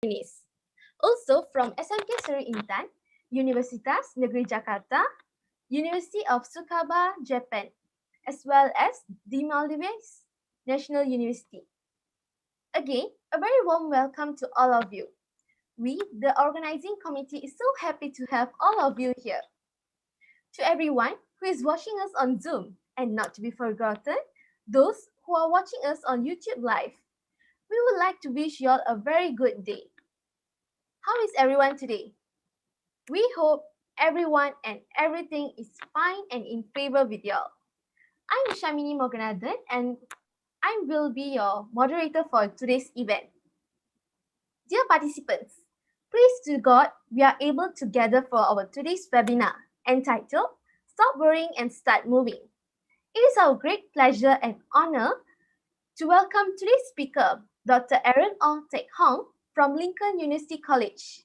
Unis. Also from SMK Seri Intan, Universitas Negeri Jakarta, University of Tsukaba, Japan, as well as the Maldives National University. Again, a very warm welcome to all of you. We, the organizing committee, is so happy to have all of you here. To everyone who is watching us on Zoom, and not to be forgotten, those who are watching us on YouTube Live, we would like to wish you all a very good day. How is everyone today? We hope everyone and everything is fine and in favor with y'all. I'm Shamini Moganathan and I will be your moderator for today's event. Dear participants, praise to God we are able to gather for our today's webinar entitled Stop Worrying and Start Moving. It is our great pleasure and honor to welcome today's speaker, Dr. Aaron Teik from Lincoln University College.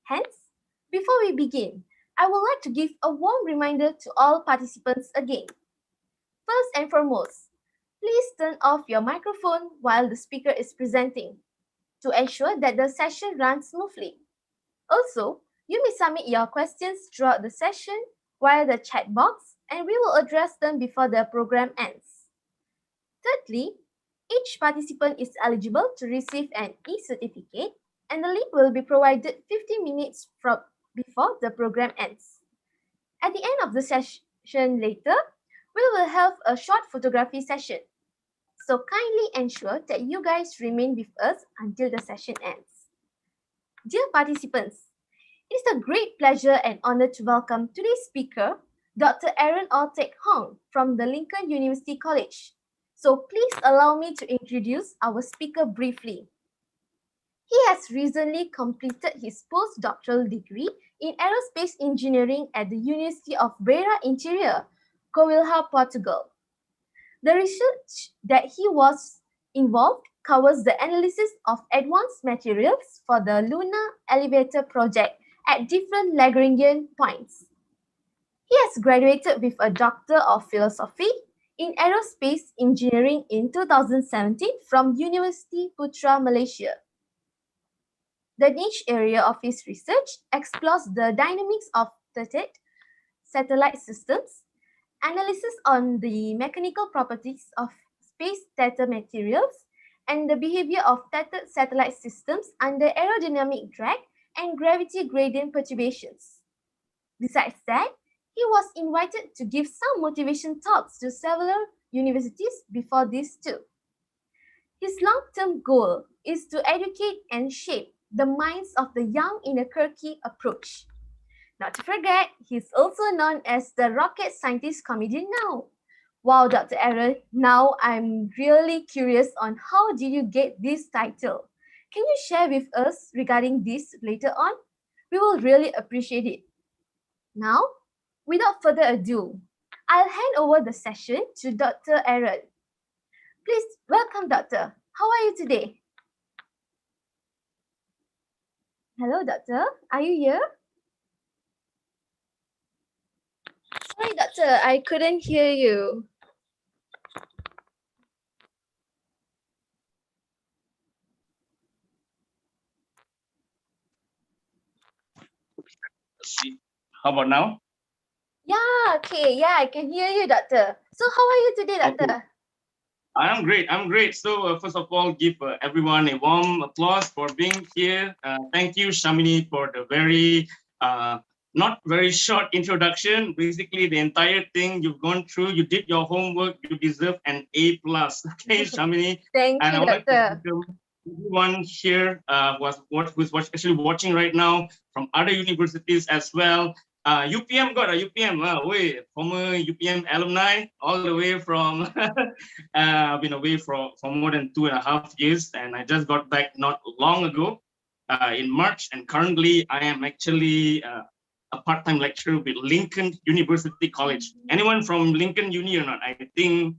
Hence, before we begin, I would like to give a warm reminder to all participants again. First and foremost, please turn off your microphone while the speaker is presenting to ensure that the session runs smoothly. Also, you may submit your questions throughout the session via the chat box and we will address them before the program ends. Thirdly, each participant is eligible to receive an e-certificate and the link will be provided 15 minutes before the program ends. At the end of the session later, we will have a short photography session. So kindly ensure that you guys remain with us until the session ends. Dear participants, it is a great pleasure and honor to welcome today's speaker, Dr. Aaron Teik from the Lincoln University College. So please allow me to introduce our speaker briefly. He has recently completed his postdoctoral degree in aerospace engineering at the University of Beira Interior, Covilhã, Portugal. The research that he was involved covers the analysis of advanced materials for the Lunar Elevator project at different Lagrangian points. He has graduated with a Doctor of Philosophy in Aerospace Engineering in 2017 from University Putra, Malaysia. The niche area of his research explores the dynamics of tethered satellite systems, analysis on the mechanical properties of space tether materials, and the behavior of tethered satellite systems under aerodynamic drag and gravity gradient perturbations. Besides that, he was invited to give some motivation talks to several universities before this too. His long-term goal is to educate and shape the minds of the young in a quirky approach. Not to forget, he's also known as the rocket scientist comedian now. Wow, Dr. Aaron, now I'm really curious on how did you get this title? Can you share with us regarding this later on? We will really appreciate it. Now, without further ado, I'll hand over the session to Dr. Aaron. Please welcome, Doctor. How are you today? Hello, Doctor. Are you here? Sorry, Doctor. I couldn't hear you. Let's see. How about now? Yeah, okay. Yeah, I can hear you, Doctor. So how are you today, Doctor? Okay. I'm great. I'm great. So first of all, give everyone a warm applause for being here. Thank you, Shamini, for the very not very short introduction. Basically, the entire thing you've gone through, you did your homework, you deserve an A+. Okay, Shamini. Thank and you, I would like Doctor. to welcome everyone here who's actually watching right now from other universities as well. UPM got a UPM, former UPM alumni, all the way from, I've been away for more than 2.5 years, and I just got back not long ago in March, and currently I am actually a part-time lecturer with Lincoln University College. Anyone from Lincoln Uni or not? I think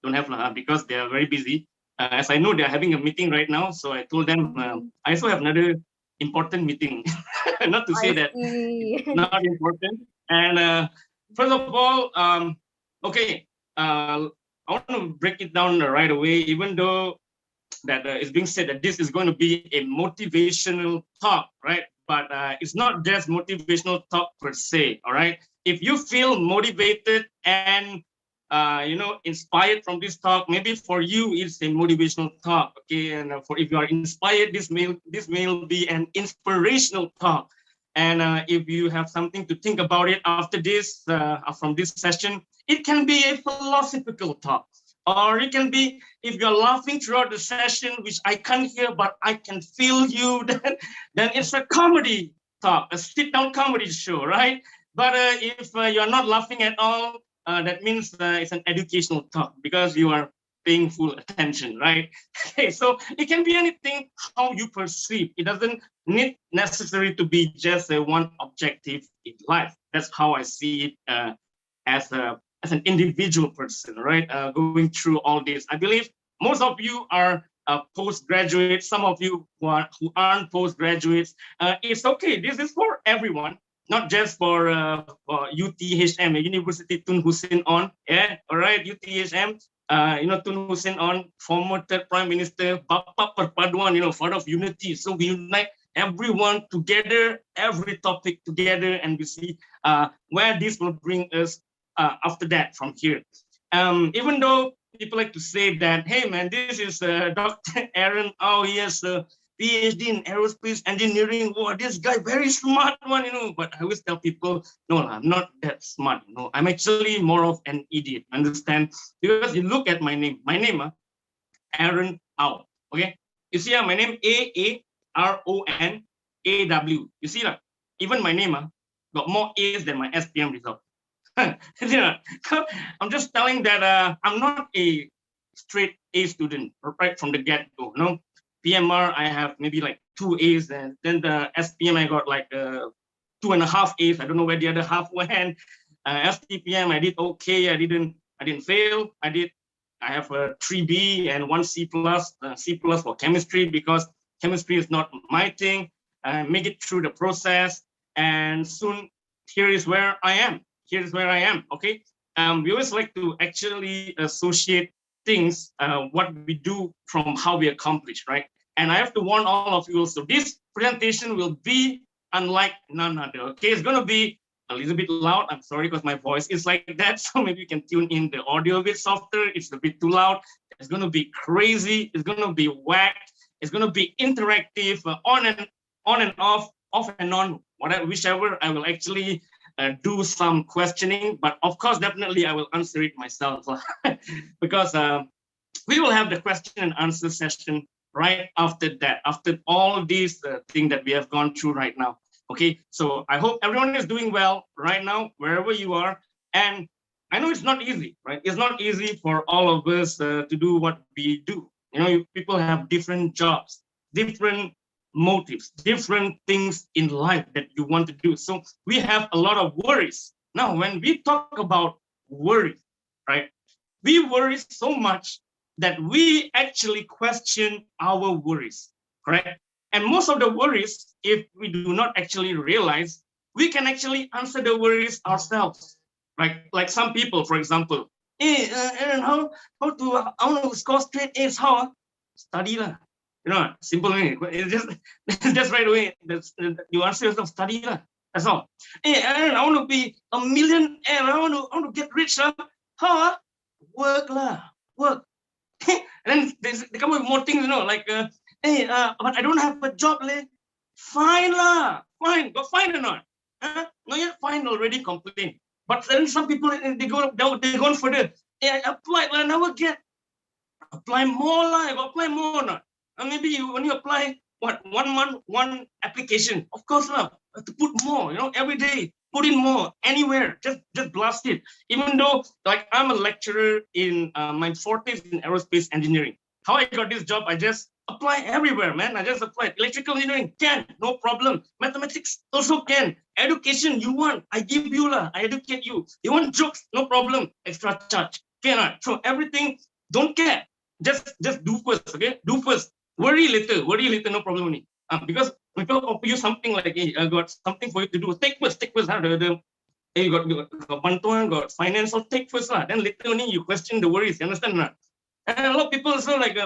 don't have because they are very busy. As I know they're having a meeting right now, so I told them I also have another important meeting. Not to say that it's not important. And first of all, okay, I want to break it down right away. Even though that it's being said that this is going to be a motivational talk, right? But it's not just motivational talk per se, all right? If you feel motivated and inspired from this talk, maybe for you it's a motivational talk, okay? And for if you are inspired, this may be an inspirational talk. And if you have something to think about it after this, from this session, it can be a philosophical talk, or it can be, if you're laughing throughout the session, which I can't hear, but I can feel you, then it's a comedy talk, a sit-down comedy show, right? But if you're not laughing at all, that means it's an educational talk because you are paying full attention, right? Okay, so it can be anything how you perceive. It doesn't need necessary to be just one objective in life. That's how I see it as an individual person, right? Going through all this. I believe most of you are postgraduates. Some of you who aren't postgraduates. It's okay. This is for everyone, not just for UTHM, University Tun Hussein On. Yeah, all right, UTHM. Tun Hussein On, former third prime minister, Bapa Perpaduan, father of unity. So we unite everyone together, every topic together, and we see where this will bring us after that from here. Even though people like to say that, hey man, this is Dr. Aaron. Oh, he has a PhD in aerospace engineering. Wow, this guy very smart one, But I always tell people, no, I'm not that smart. I'm actually more of an idiot. Understand? Because you look at my name, Aaron Au. Okay, you see my name AARON AW. You see that? Even my name got more A's than my SPM result. I'm just telling that I'm not a straight A student right from the get-go. No, PMR I have maybe like 2 A's, and then the SPM I got like 2.5 A's. I don't know where the other half went. STPM I did okay. I didn't fail. I have a 3B and 1 C plus. C plus for chemistry because chemistry is not my thing. I make it through the process, and soon here is where I am. Here's where I am, okay? We always like to actually associate things, what we do from how we accomplish, right? And I have to warn all of you also, this presentation will be unlike none other, okay? It's gonna be a little bit loud. I'm sorry because my voice is like that, so maybe you can tune in the audio a bit softer. It's a bit too loud. It's gonna be crazy. It's gonna be whacked. It's gonna be interactive, on and off and on, whichever. I will actually do some questioning, but of course, definitely I will answer it myself because we will have the question and answer session right after that, after all these things that we have gone through right now. Okay, so I hope everyone is doing well right now, wherever you are. And I know it's not easy, right? It's not easy for all of us to do what we do. People have different jobs, different motives, different things in life that you want to do. So we have a lot of worries. Now, when we talk about worry, right, we worry so much that we actually question our worries, correct? And most of the worries, if we do not actually realize, we can actually answer the worries ourselves, right? Like some people, for example, hey, Aaron, I want to score straight A's, how? Study lah. Simple. It's just right away. You answer yourself, study lah. That's all. Hey, Aaron, I want to be a millionaire. I want to get rich. How? Work lah. Work. And then they come with more things, like, hey, but I don't have a job, leh. Fine lah. Fine. Go find or not? No, yet fine already, complain. But then some people, they go further. Hey, I applied, but I never get. Apply more lah. Apply more or not? Maybe you when you apply 1 month, 1 application. Of course lah, to put more. Every day, put in more anywhere. Just blast it. Even though like I'm a lecturer in my 40s in aerospace engineering. How I got this job? I just apply everywhere, man. I just applied. Electrical engineering can, no problem. Mathematics also can. Education you want, I give you lah. I educate you. You want jokes? No problem. Extra charge. Cannot. So everything, don't care. Just do first, okay? Do first. Worry later, no problem only. Because people offer you something like, hey, I got something for you to do. Take first. Hey, you got bantuan, got finance, so take first lah. Then later only you question the worries. You understand or not? And a lot of people also like,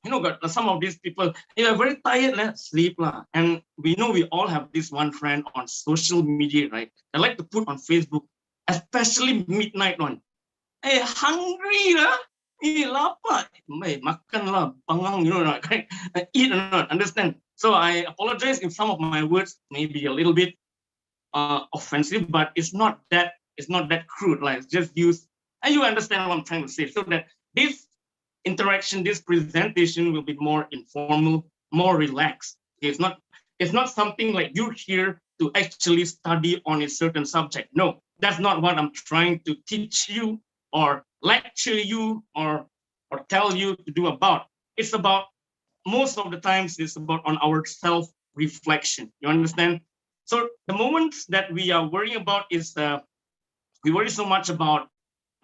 got some of these people, they are very tired, let's sleep lah. And we know we all have this one friend on social media, right? They like to put on Facebook, especially midnight one. Hey, hungry lah. Lapar. Makan lah, bangang, not, right? Eat or not, understand? So I apologize if some of my words may be a little bit offensive, but it's not that crude. Like just use, and you understand what I'm trying to say, so that this interaction, this presentation will be more informal, more relaxed. It's not something like you're here to actually study on a certain subject. No, that's not what I'm trying to teach you or lecture you or tell you to do about. It's about, most of the times it's about on our self-reflection. You understand? So the moments that we are worrying about is we worry so much about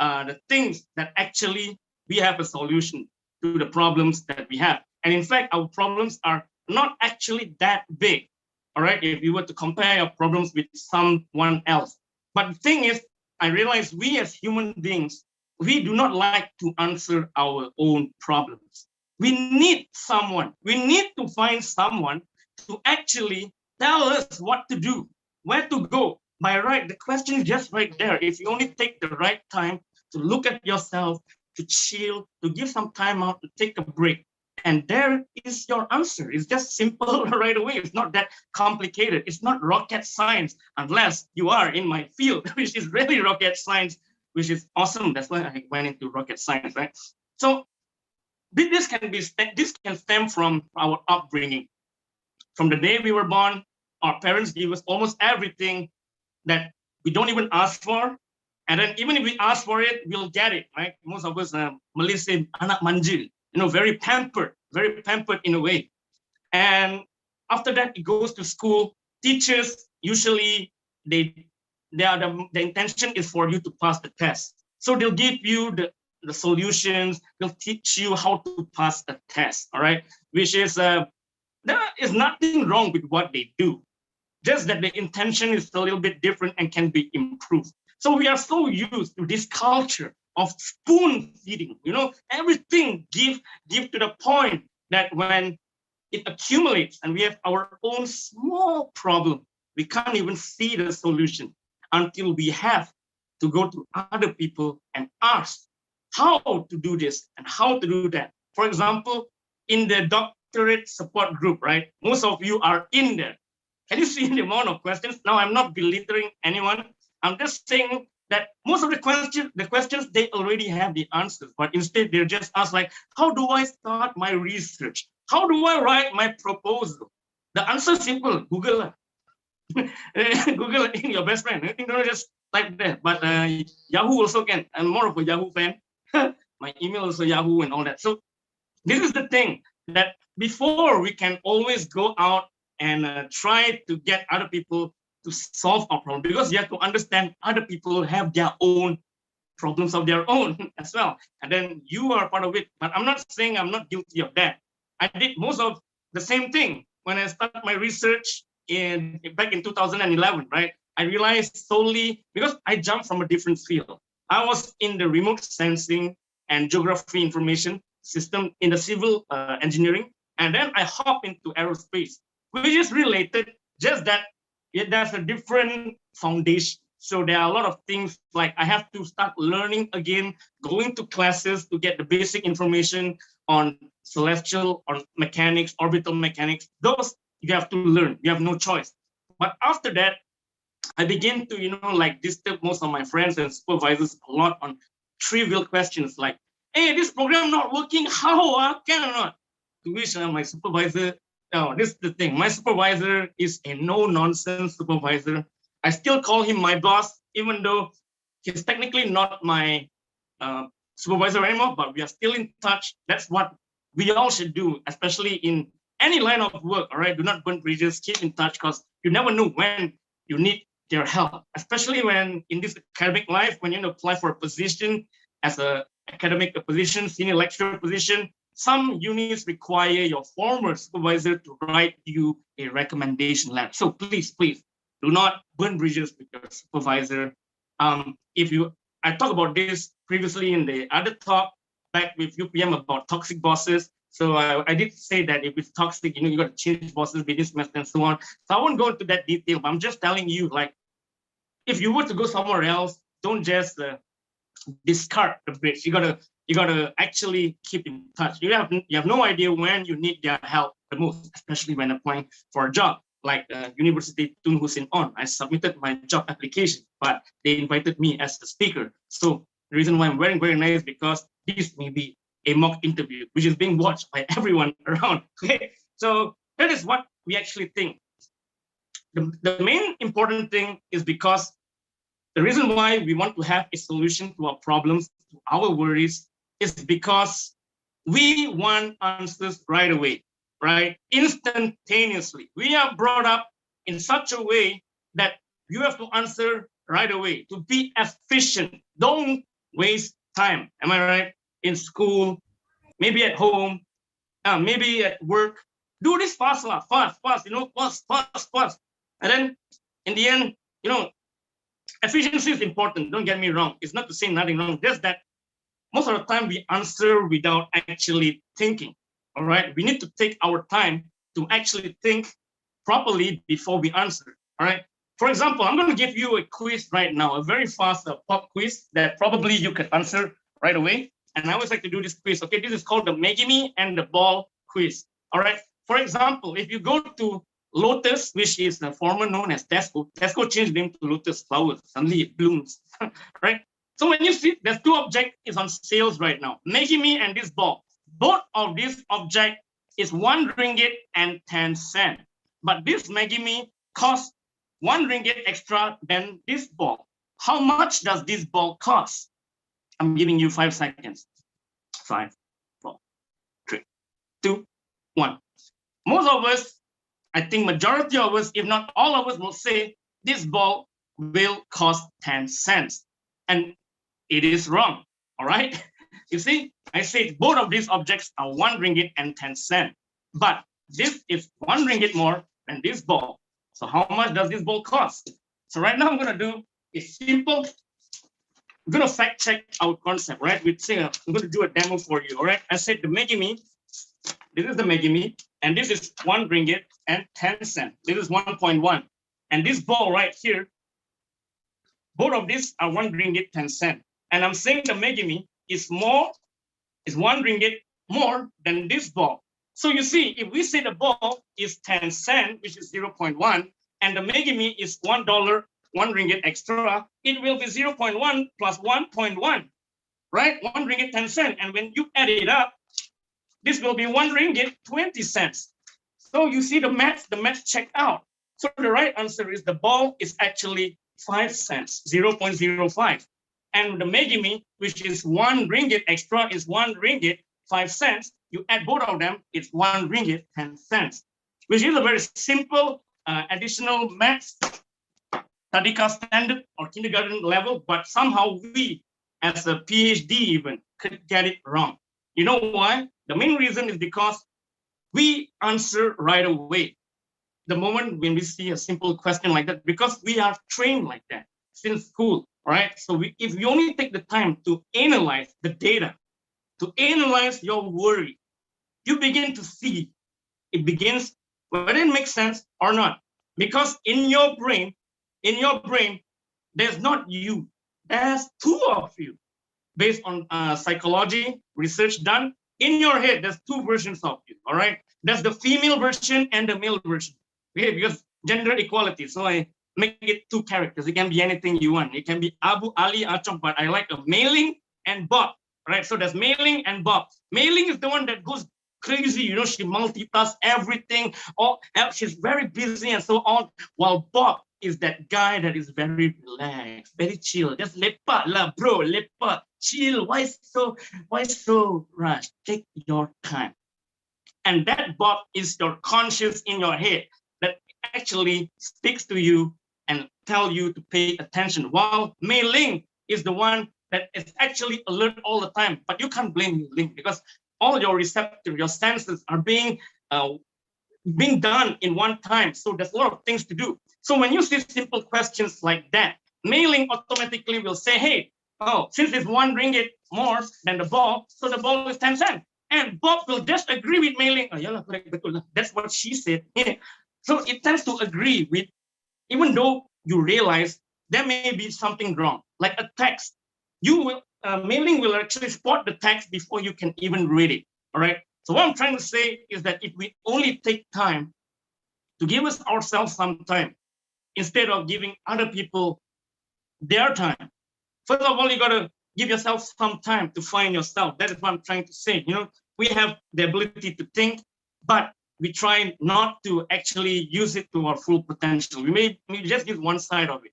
the things that actually we have a solution to the problems that we have. And in fact, our problems are not actually that big. All right, if you were to compare our problems with someone else. But the thing is, I realize we as human beings, we do not like to answer our own problems. We need someone. We need to find someone to actually tell us what to do, where to go. By right, the question is just right there. If you only take the right time to look at yourself, to chill, to give some time out, to take a break, and there is your answer. It's just simple right away. It's not that complicated. It's not rocket science, unless you are in my field, which is really rocket science, which is awesome. That's why I went into rocket science, right? So this can stem from our upbringing. From the day we were born, our parents give us almost everything that we don't even ask for. And then even if we ask for it, we'll get it, right? Most of us, Malaysia, anak manjil, very pampered in a way. And after that, it goes to school. Teachers, usually, the intention is for you to pass the test. So they'll give you the solutions. They'll teach you how to pass a test, all right? Which is, there is nothing wrong with what they do. Just that the intention is a little bit different and can be improved. So we are so used to this culture of spoon feeding, everything give to the point that when it accumulates and we have our own small problem, we can't even see the solution until we have to go to other people and ask how to do this and how to do that. For example, in the doctorate support group, right? Most of you are in there. Can you see the amount of questions? Now, I'm not belittling anyone. I'm just saying that most of the questions, they already have the answers, but instead they're just asked like, how do I start my research? How do I write my proposal? The answer is simple, Google. Google in your best friend. You don't just type there, but Yahoo also can. I'm more of a Yahoo fan. My email also Yahoo and all that. So this is the thing, that before we can always go out and try to get other people to solve our problem, because you have to understand other people have their own problems of their own as well. And then you are part of it. But I'm not saying I'm not guilty of that. I did most of the same thing when I started my research back in 2011, right? I realized solely because I jumped from a different field. I was in the remote sensing and geography information system in the civil engineering. And then I hopped into aerospace, which is related, just that there's a different foundation. So there are a lot of things like I have to start learning again, going to classes to get the basic information on celestial, on mechanics, orbital mechanics. Those you have to learn. You have no choice. But after that, I began to, disturb most of my friends and supervisors a lot on trivial questions like, hey, this program not working, how? Can or not? To which my supervisor, this is the thing. My supervisor is a no-nonsense supervisor. I still call him my boss, even though he's technically not my supervisor anymore, but we are still in touch. That's what we all should do, especially in any line of work, all right? Do not burn bridges, keep in touch, because you never know when you need their help, especially when in this academic life, when you apply for a position as an academic position, senior lecturer position, some units require your former supervisor to write you a recommendation letter. So please do not burn bridges with your supervisor. I talked about this previously in the other talk back with UPM about toxic bosses. So I did say that if it's toxic, you got to change bosses, business semester, and so on. So I won't go into that detail, but I'm just telling you, like, if you were to go somewhere else, don't just discard the bridge. You gotta actually keep in touch. You have no idea when you need their help the most, especially when applying for a job. Like University Tun Hussein On, I submitted my job application, but they invited me as a speaker. So the reason why I'm wearing very nice because this may be a mock interview, which is being watched by everyone around. Okay, so that is what we actually think. The main important thing is because the reason why we want to have a solution to our problems, to our worries, is because we want answers right away, right? Instantaneously. We are brought up in such a way that you have to answer right away to be efficient. Don't waste time. Am I right? In school, maybe at home, maybe at work. Do this fast, fast, fast. And then in the end, efficiency is important. Don't get me wrong. It's not to say nothing wrong. Just that most of the time we answer without actually thinking. All right. We need to take our time to actually think properly before we answer. All right. For example, I'm going to give you a quiz right now, a very fast pop quiz that probably you can answer right away. And I always like to do this quiz. Okay. This is called the Megimi and the Ball quiz. All right. For example, if you go to Lotus, which is the former known as Tesco. Tesco changed name to Lotus Flowers. Suddenly it blooms, right? So when you see there's two objects is on sales right now, Megimi and this ball. Both of these object is 1 ringgit and 10 cents. But this Megimi costs 1 ringgit extra than this ball. How much does this ball cost? I'm giving you 5 seconds. 5, 4, 3, 2, 1. Most of us, I think majority of us, if not all of us, will say this ball will cost 10 cents. And it is wrong, all right? You see, I said both of these objects are 1 ringgit and 10 cents. But this is 1 ringgit more than this ball. So how much does this ball cost? So right now I'm going to do a simple, I'm going to fact check our concept, right? I'm going to do a demo for you, all right? I said the Megimi, this is the Megimi, and this is 1 ringgit and 10 cents. This is 1.1. And this ball right here, both of these are 1 ringgit 10 cents. And I'm saying the Megimi is 1 ringgit more than this ball. So you see, if we say the ball is 10 cents, which is 0.1, and the Megimi is $1, 1 ringgit extra, it will be 0.1 plus 1.1, right? 1 ringgit 10 cents. And when you add it up, this will be 1 ringgit 20 cents. So you see the math checked out. So the right answer is the ball is actually 5 cents, 0.05. And the Megimi, which is 1 ringgit extra, is 1 ringgit 5 cents. You add both of them, it's 1 ringgit 10 cents, which is a very simple additional math, Tadika standard or kindergarten level, but somehow we, as a PhD even, could get it wrong. You know why? The main reason is because we answer right away. The moment when we see a simple question like that, because we are trained like that since school, right? So if you only take the time to analyze the data, to analyze your worry, you begin to see it begins whether it makes sense or not. Because in your brain, there's not you, there's two of you. Based on psychology research done, in your head, there's two versions of you, all right? There's the female version and the male version. Okay, because gender equality. So I make it 2 characters. It can be anything you want. It can be Abu, Ali, Achong, but I like a Mailing and Bob, right? So there's Mailing and Bob. Mailing is the one that goes crazy, she multitasks everything. She's very busy and so on. While Bob is that guy that is very relaxed, very chill. Just lepak lah, bro, lepak, chill. Why so rushed? Take your time. And that Bob is your conscience in your head that actually speaks to you and tell you to pay attention. While Mei Ling is the one that is actually alert all the time. But you can't blame Mei Ling because all your receptors, your senses are being done in one time. So there's a lot of things to do. So when you see simple questions like that, Mei Ling automatically will say, hey, since it's 1 ringgit more than the ball, so the ball is 10 cents. and Bob will just agree with Mei Ling. Oh, yalah, correct, betul lah. That's what she said. So it tends to agree with, even though you realize there may be something wrong, like a text. You will, Mei Ling will actually spot the text before you can even read it. All right. So what I'm trying to say is that if we only take time to give us ourselves some time instead of giving other people their time. First of all, you got to give yourself some time to find yourself. That is what I'm trying to say. We have the ability to think, but we try not to actually use it to our full potential. We may just use one side of it.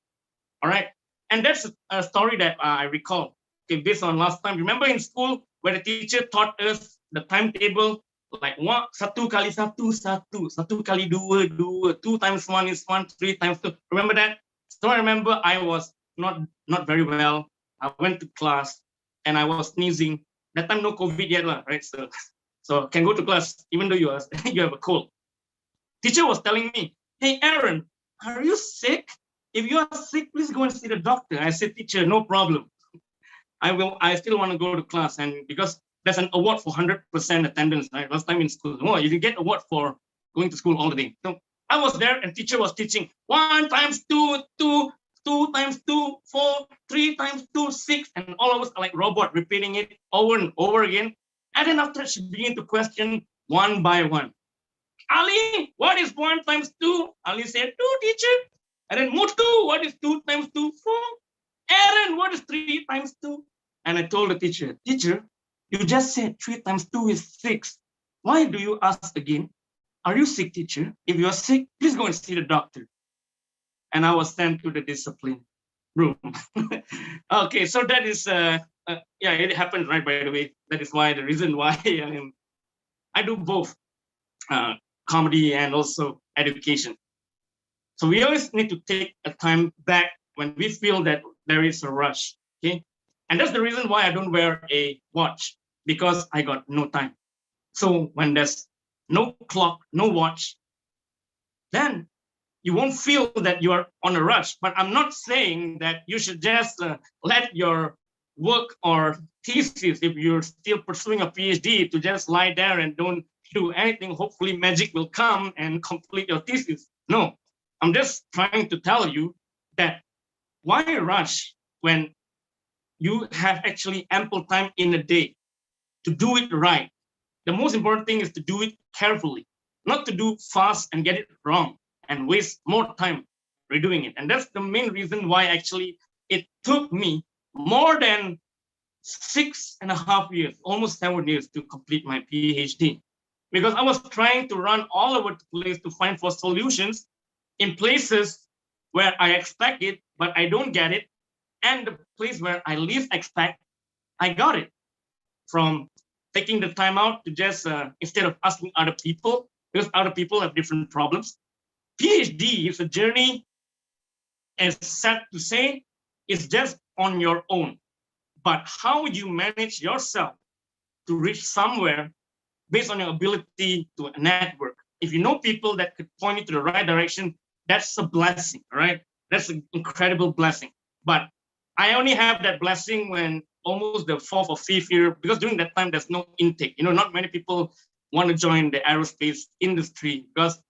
All right. And that's a story that I recall. Okay, based on last time. Remember in school where the teacher taught us the timetable, like what? Satu kali satu, satu. Satu kali dua, dua. 2 times 1 is 1, 3 times 2. Remember that? So I remember I was not very well. I went to class and I was sneezing. That time no COVID yet, right? So can go to class even though you have a cold. Teacher was telling me, "Hey Aaron, are you sick? If you are sick, please go and see the doctor." I said, "Teacher, no problem. I still want to go to class." And because there's an award for 100% attendance, right? Last time in school, you can get award for going to school all the day. So I was there and teacher was teaching 1 times 2, 2, 2 times 2, 4, 3 times 2, 6. And all of us are like robot repeating it over and over again. And then after she began to question one by one. "Ali, what is 1 times 2? Ali said, "2, teacher." And then Mutu, "What is 2 times 2? 4. Aaron, what is 3 times 2? And I told the teacher, "Teacher, you just said 3 times 2 is 6. Why do you ask again? Are you sick, teacher? If you are sick, please go and see the doctor." And I was sent to the discipline room. Okay, so that is, yeah, it happened, right, by the way. That is why the reason why I do both comedy and also education. So we always need to take a time back when we feel that there is a rush, okay? And that's the reason why I don't wear a watch, because I got no time. So when there's no clock, no watch, then you won't feel that you are on a rush. But I'm not saying that you should just let your work or thesis, if you're still pursuing a PhD, to just lie there and don't do anything. Hopefully magic will come and complete your thesis. No, I'm just trying to tell you that why rush when you have actually ample time in a day to do it right? The most important thing is to do it carefully, not to do fast and get it wrong and waste more time redoing it. And that's the main reason why actually it took me more than 6.5 years, almost 7 years, to complete my PhD, because I was trying to run all over the place to find for solutions in places where I expect it, but I don't get it. And the place where I least expect, I got it. From taking the time out to just, instead of asking other people, because other people have different problems. PhD is a journey, as sad to say, it's just on your own. But how you manage yourself to reach somewhere based on your ability to network. If you know people that could point you to the right direction, that's a blessing, right? That's an incredible blessing. But I only have that blessing when almost the 4th or 5th year, because during that time, there's no intake. Not many people want to join the aerospace industry because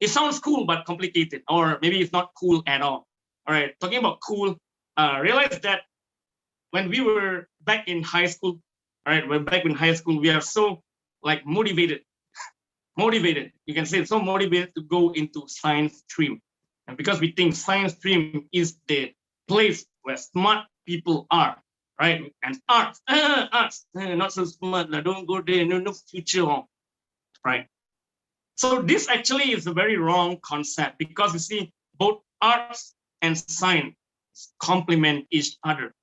it sounds cool, but complicated, or maybe it's not cool at all. All right, talking about cool, realize that when we were back in high school, all right, we're back in high school, we are so like motivated, you can say so motivated to go into science stream. And because we think science stream is the place where smart people are, right? And arts, not so smart, don't go there, no future, right? So this actually is a very wrong concept, because you see, both arts and science complement each other.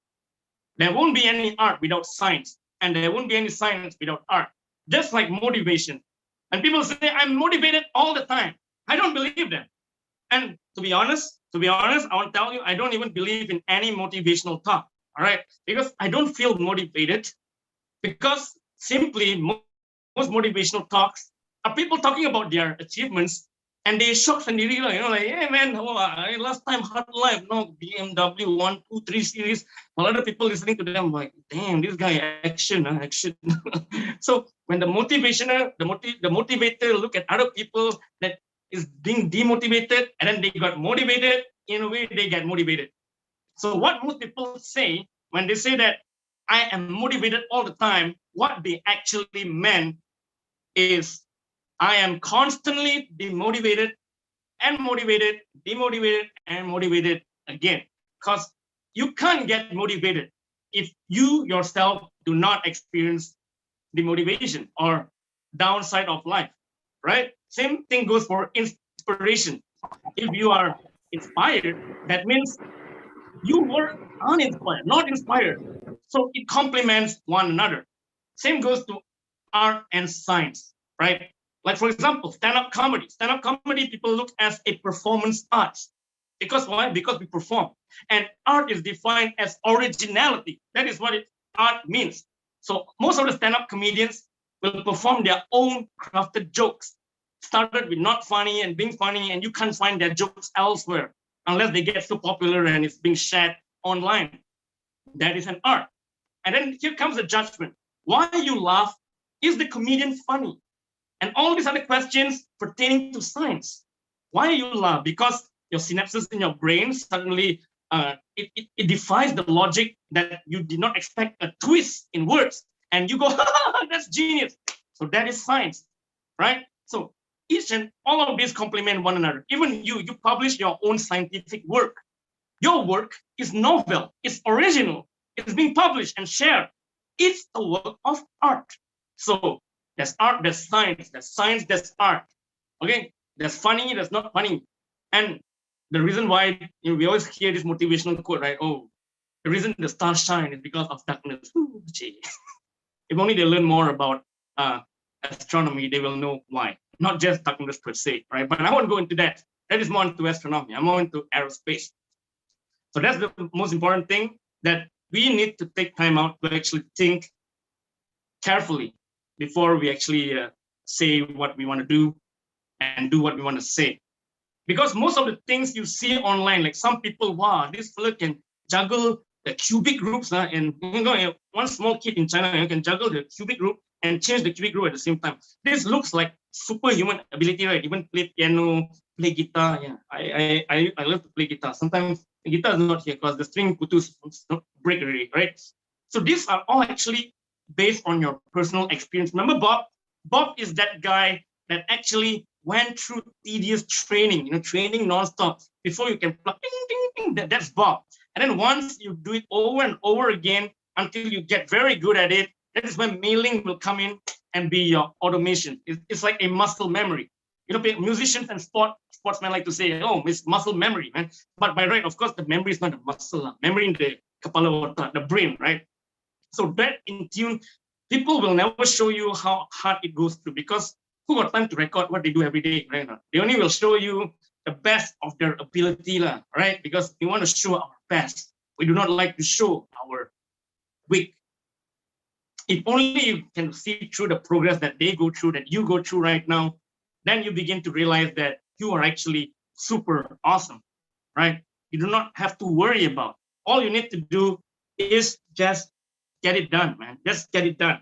There won't be any art without science, and there won't be any science without art. Just like motivation. And people say, "I'm motivated all the time." I don't believe that. And to be honest, I want to tell you, I don't even believe in any motivational talk, all right? Because I don't feel motivated, because simply most motivational talks are people talking about their achievements And they shock sendiri lah, like, hey man, last time hard life, no BMW 1, 2, 3 series. While other people listening to them like, damn, this guy action, action. So when the motivator look at other people that is being demotivated, and then they got motivated, in a way they get motivated. So what most people say when they say that I am motivated all the time, what they actually meant is I am constantly demotivated and motivated, demotivated, and motivated again. Because you can't get motivated if you yourself do not experience demotivation or downside of life, right? Same thing goes for inspiration. If you are inspired, that means you were uninspired, not inspired. So it complements one another. Same goes to art and science, right? Like, for example, stand-up comedy. Stand-up comedy people look as a performance arts. Because why? Because we perform. And art is defined as originality. That is what art means. So most of the stand-up comedians will perform their own crafted jokes. Started with not funny and being funny, and you can't find their jokes elsewhere unless they get so popular and it's being shared online. That is an art. And then here comes the judgment. Why you laugh? Is the comedian funny? And all these other questions pertaining to science. Why you laugh? Because your synapses in your brain suddenly it defies the logic that you did not expect a twist in words, and you go, that's genius. So that is science, right? So each and all of these complement one another. Even you publish your own scientific work. Your work is novel, it's original, it's being published and shared. It's a work of art. So there's art, there's science, there's art. Okay, there's funny, there's not funny. And the reason why we always hear this motivational quote, right? Oh, the reason the stars shine is because of darkness. Ooh, if only they learn more about astronomy, they will know why. Not just darkness per se, right? But I won't go into that. That is more into astronomy. I'm more into aerospace. So that's the most important thing, that we need to take time out to actually think carefully before we actually say what we want to do and do what we want to say. Because most of the things you see online, like some people, wow, this fella can juggle the cubic groups, and one small kid in China can juggle the cubic group and change the cubic group at the same time. This looks like superhuman ability, right? Even play piano, play guitar. Yeah, I love to play guitar. Sometimes the guitar is not here because the string putus break already, right? So these are all actually based on your personal experience. Remember Bob? Bob is that guy that actually went through tedious training, training nonstop before you can plug. Ding, ding, ding. That's Bob. And then once you do it over and over again until you get very good at it, that is when mailing will come in and be your automation. It's like a muscle memory. Musicians and sportsmen like to say, oh, it's muscle memory, man. But by right, of course, the memory is not a muscle. Memory in the kepala otak, the brain, right? So that in tune, people will never show you how hard it goes through, because who got time to record what they do every day, right? They only will show you the best of their ability, right? Because we want to show our best. We do not like to show our weak. If only you can see through the progress that they go through, that you go through right now, then you begin to realize that you are actually super awesome, right? You do not have to worry about. All you need to do is just get it done, man. Just get it done,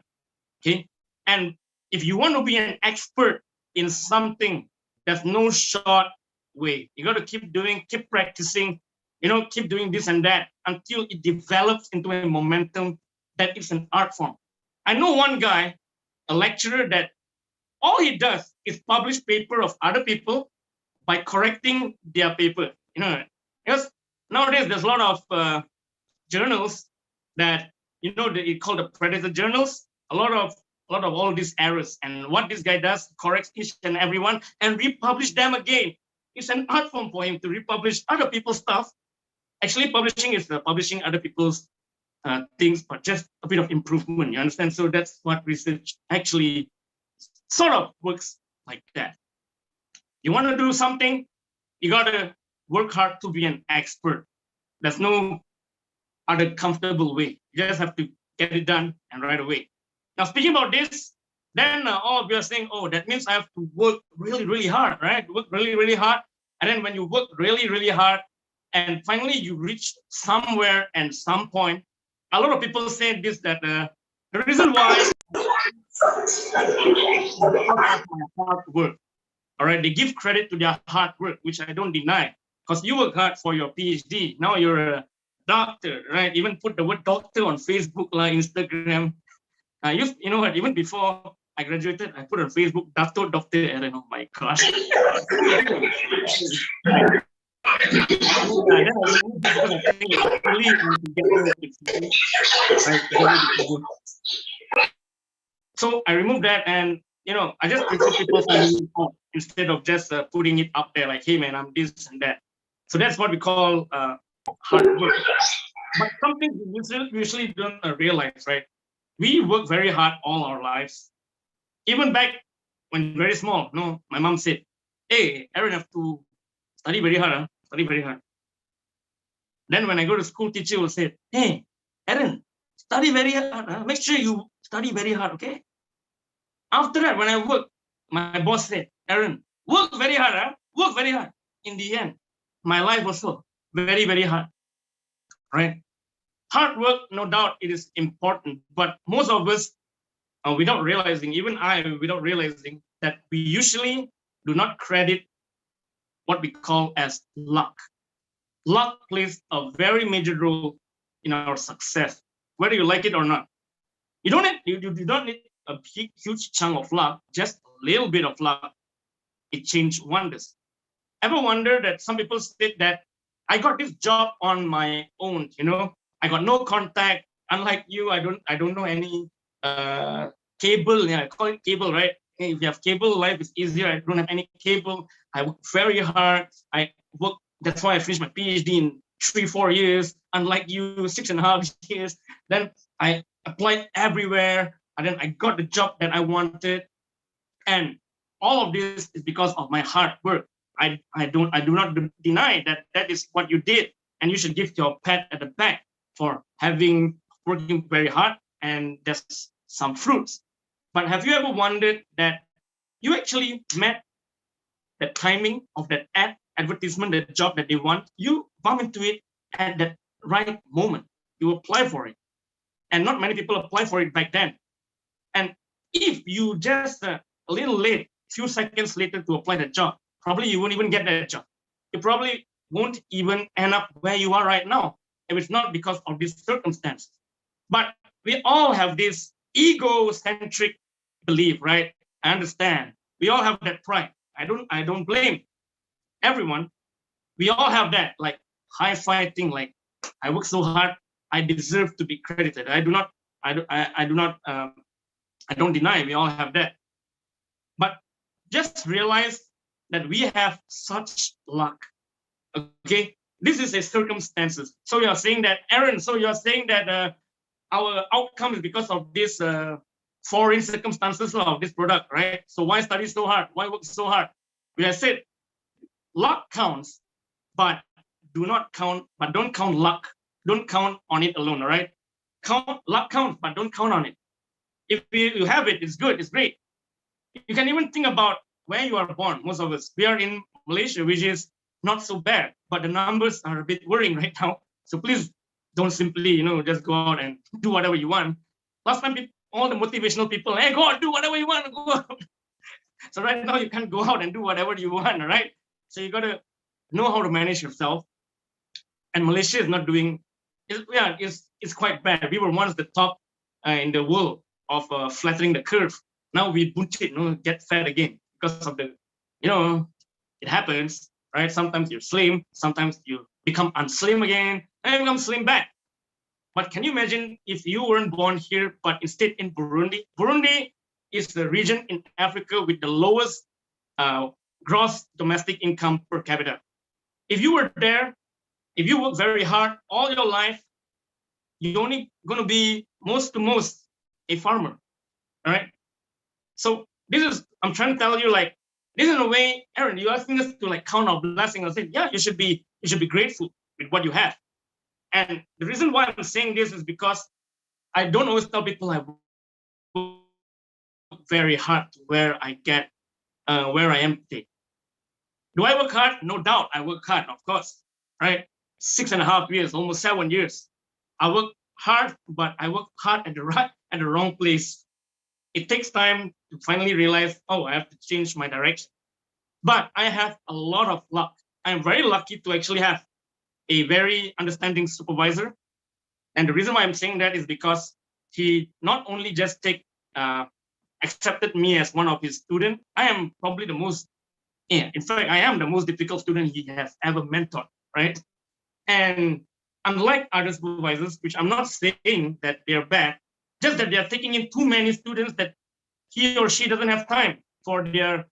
okay? And if you want to be an expert in something, there's no short way. You got to keep doing, keep practicing, keep doing this and that until it develops into a momentum that is an art form. I know one guy, a lecturer, that all he does is publish paper of other people by correcting their paper. Because nowadays there's a lot of journals that they call the predator journals. A lot of all these errors, and what this guy does, corrects each and every one and republish them again. It's an art form for him to republish other people's stuff. Actually, publishing is publishing other people's things, but just a bit of improvement. You understand? So that's what research actually sort of works like that. You want to do something, you got to work hard to be an expert. There's no other comfortable way. You just have to get it done and right away. Now, speaking about this, Then all of you are saying, oh, that means I have to work really, really hard, right? Work really, really hard. And then when you work really, really hard, and finally you reach somewhere and some point, a lot of people say this, that the reason why because of my hard work. All right, they give credit to their hard work, which I don't deny, because you work hard for your PhD. Now you're a doctor, right? Even put the word doctor on Facebook, like Instagram. You know what? Even before I graduated, I put on Facebook, Doctor Aaron. Oh my gosh. So I removed that, and I just prefer people finding it out instead of just putting it up there like, hey man, I'm this and that. So that's what we call hard work. But something we usually don't realize, right? We work very hard all our lives. Even back when very small, no, my mom said, hey, Aaron have to study very hard, study very hard. Then when I go to school, teacher will say, hey, Aaron, study very hard. Make sure you study very hard, okay? After that, when I work, my boss said, Aaron, work very hard, work very hard. In the end, my life also very, very hard, right? Hard work, no doubt, it is important, but most of us, without realizing, even I, without realizing, that we usually do not credit what we call as luck. Luck plays a very major role in our success, whether you like it or not. You don't need a big, huge chunk of luck, just a little bit of luck. It changed wonders. Ever wonder that some people state that I got this job on my own, I got no contact. Unlike you, I don't know any cable. Yeah, I call it cable, right? If you have cable, life is easier. I don't have any cable. I work very hard. That's why I finished my PhD in 3-4 years. Unlike you, 6.5 years. Then I applied everywhere, and then I got the job that I wanted. And all of this is because of my hard work. I do not deny that is what you did, and you should give your pat at the back for working very hard, and there's some fruits. But have you ever wondered that you actually met the timing of that advertisement, the job that they want? You bump into it at that right moment. You apply for it, and not many people apply for it back then. And if you just a little late, few seconds later to apply that job, probably you won't even get that job. You probably won't even end up where you are right now, if it's not because of this circumstance. But we all have this egocentric belief, right? I understand. We all have that pride. I don't blame everyone. We all have that, like high fighting, like I work so hard, I deserve to be credited. I don't deny we all have that. But just realize that we have such luck. Okay, this is a circumstances. So you are saying that, Aaron, so you are saying that our outcome is because of this foreign circumstances of this product, right? So why study so hard? Why work so hard? We have said luck counts, but don't count luck. Don't count on it alone, all right? Luck counts, but don't count on it. If you have it, it's good, it's great. You can even think about where you are born. Most of us, we are in Malaysia, which is not so bad, but the numbers are a bit worrying right now. So please don't simply, just go out and do whatever you want. Last time, all the motivational people, hey, go out, do whatever you want, go out. So right now, you can't go out and do whatever you want, right? So you got to know how to manage yourself. And Malaysia is not doing, it's quite bad. We were once the top in the world of flattening the curve. Now we buncit, get fat again because of the, it happens, right? Sometimes you're slim, sometimes you become unslim again, and you become slim back. But can you imagine if you weren't born here, but instead in Burundi? Burundi is the region in Africa with the lowest gross domestic income per capita. If you were there, if you work very hard all your life, you're only going to be most a farmer, all right? So I'm trying to tell you, like, this is in a way, Aaron, you're asking us to like count our blessings and say, yeah, you should be grateful with what you have. And the reason why I'm saying this is because I don't always tell people I work very hard. very hard to where I get where I am today. Do I work hard? No doubt I work hard, of course, right? 6.5 years, almost 7 years. I work hard, but I work hard at the wrong place. It takes time to finally realize, oh, I have to change my direction. But I have a lot of luck. I'm very lucky to actually have a very understanding supervisor. And the reason why I'm saying that is because he not only just accepted me as one of his students, I am probably the most, in fact, I am the most difficult student he has ever mentored, right? And unlike other supervisors, which I'm not saying that they're bad, just that they're taking in too many students that he or she doesn't have time for their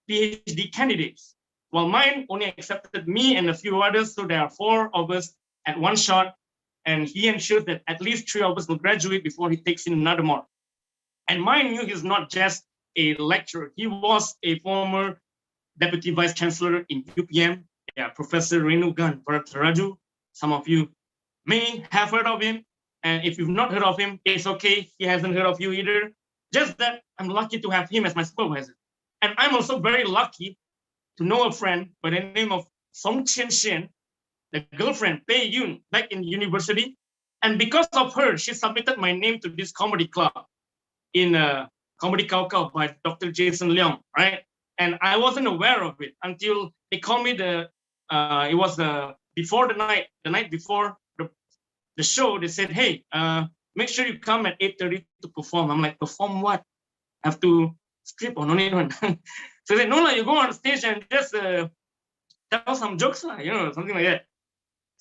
PhD candidates. While mine only accepted me and a few others, so there are 4 of us at one shot, and he ensures that at least 3 of us will graduate before he takes in another more. And mind you, he's not just a lecturer. He was a former Deputy Vice Chancellor in UPM, Professor Renugan Bharatharaju. Some of you may have heard of him. And if you've not heard of him, it's okay. He hasn't heard of you either. Just that I'm lucky to have him as my supervisor. And I'm also very lucky to know a friend by the name of Song Chen Shen, the girlfriend, Pei Yun, back in university. And because of her, she submitted my name to this comedy club in Comedy Kao Kao by Dr. Jason Leong, right? And I wasn't aware of it until they called me it was before the night before the show, they said, hey, make sure you come at 8:30 to perform. I'm like, perform what? I have to strip or no need one. So they said, no, you go on stage and just tell some jokes, something like that.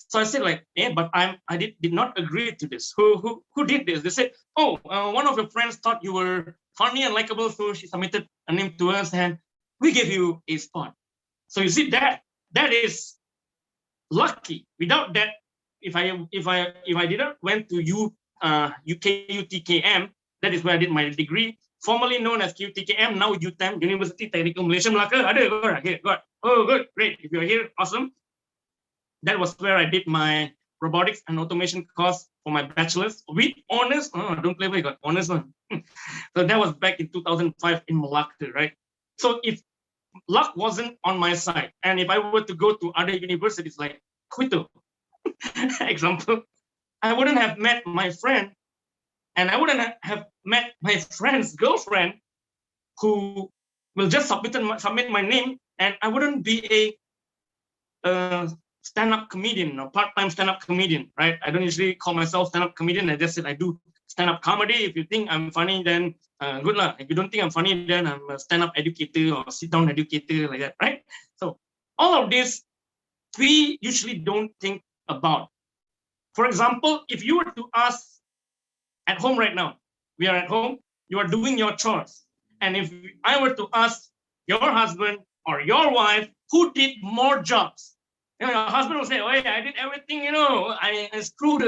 So I said, like, yeah, but I did not agree to this. Who did this? They said, oh, one of your friends thought you were funny and likable, so she submitted a name to us, and we gave you a spot. So you see that is lucky. Without that, if I didn't went to UTHM, that is where I did my degree, formerly known as UTHM, now UTHM, University Technical Malaysia Melaka. Got. Oh, good, great. If you're here, awesome. That was where I did my robotics and automation course for my bachelor's with honors. Oh, don't play with it, got honors one. So that was back in 2005 in Malacca, right? So if luck wasn't on my side, and if I were to go to other universities like Quito, example, I wouldn't have met my friend, and I wouldn't have met my friend's girlfriend, who will just submit my name, and I wouldn't be a stand-up comedian or part-time stand-up comedian, right? I don't usually call myself stand-up comedian. I just said I do stand-up comedy. If you think I'm funny, then good luck. If you don't think I'm funny, then I'm a stand-up educator or sit-down educator, like that, right? So all of this, we usually don't think about. For example, if you were to ask at home right now, we are at home, you are doing your chores. And if I were to ask your husband or your wife, who did more jobs? Your husband will say, oh yeah, I did everything, I screwed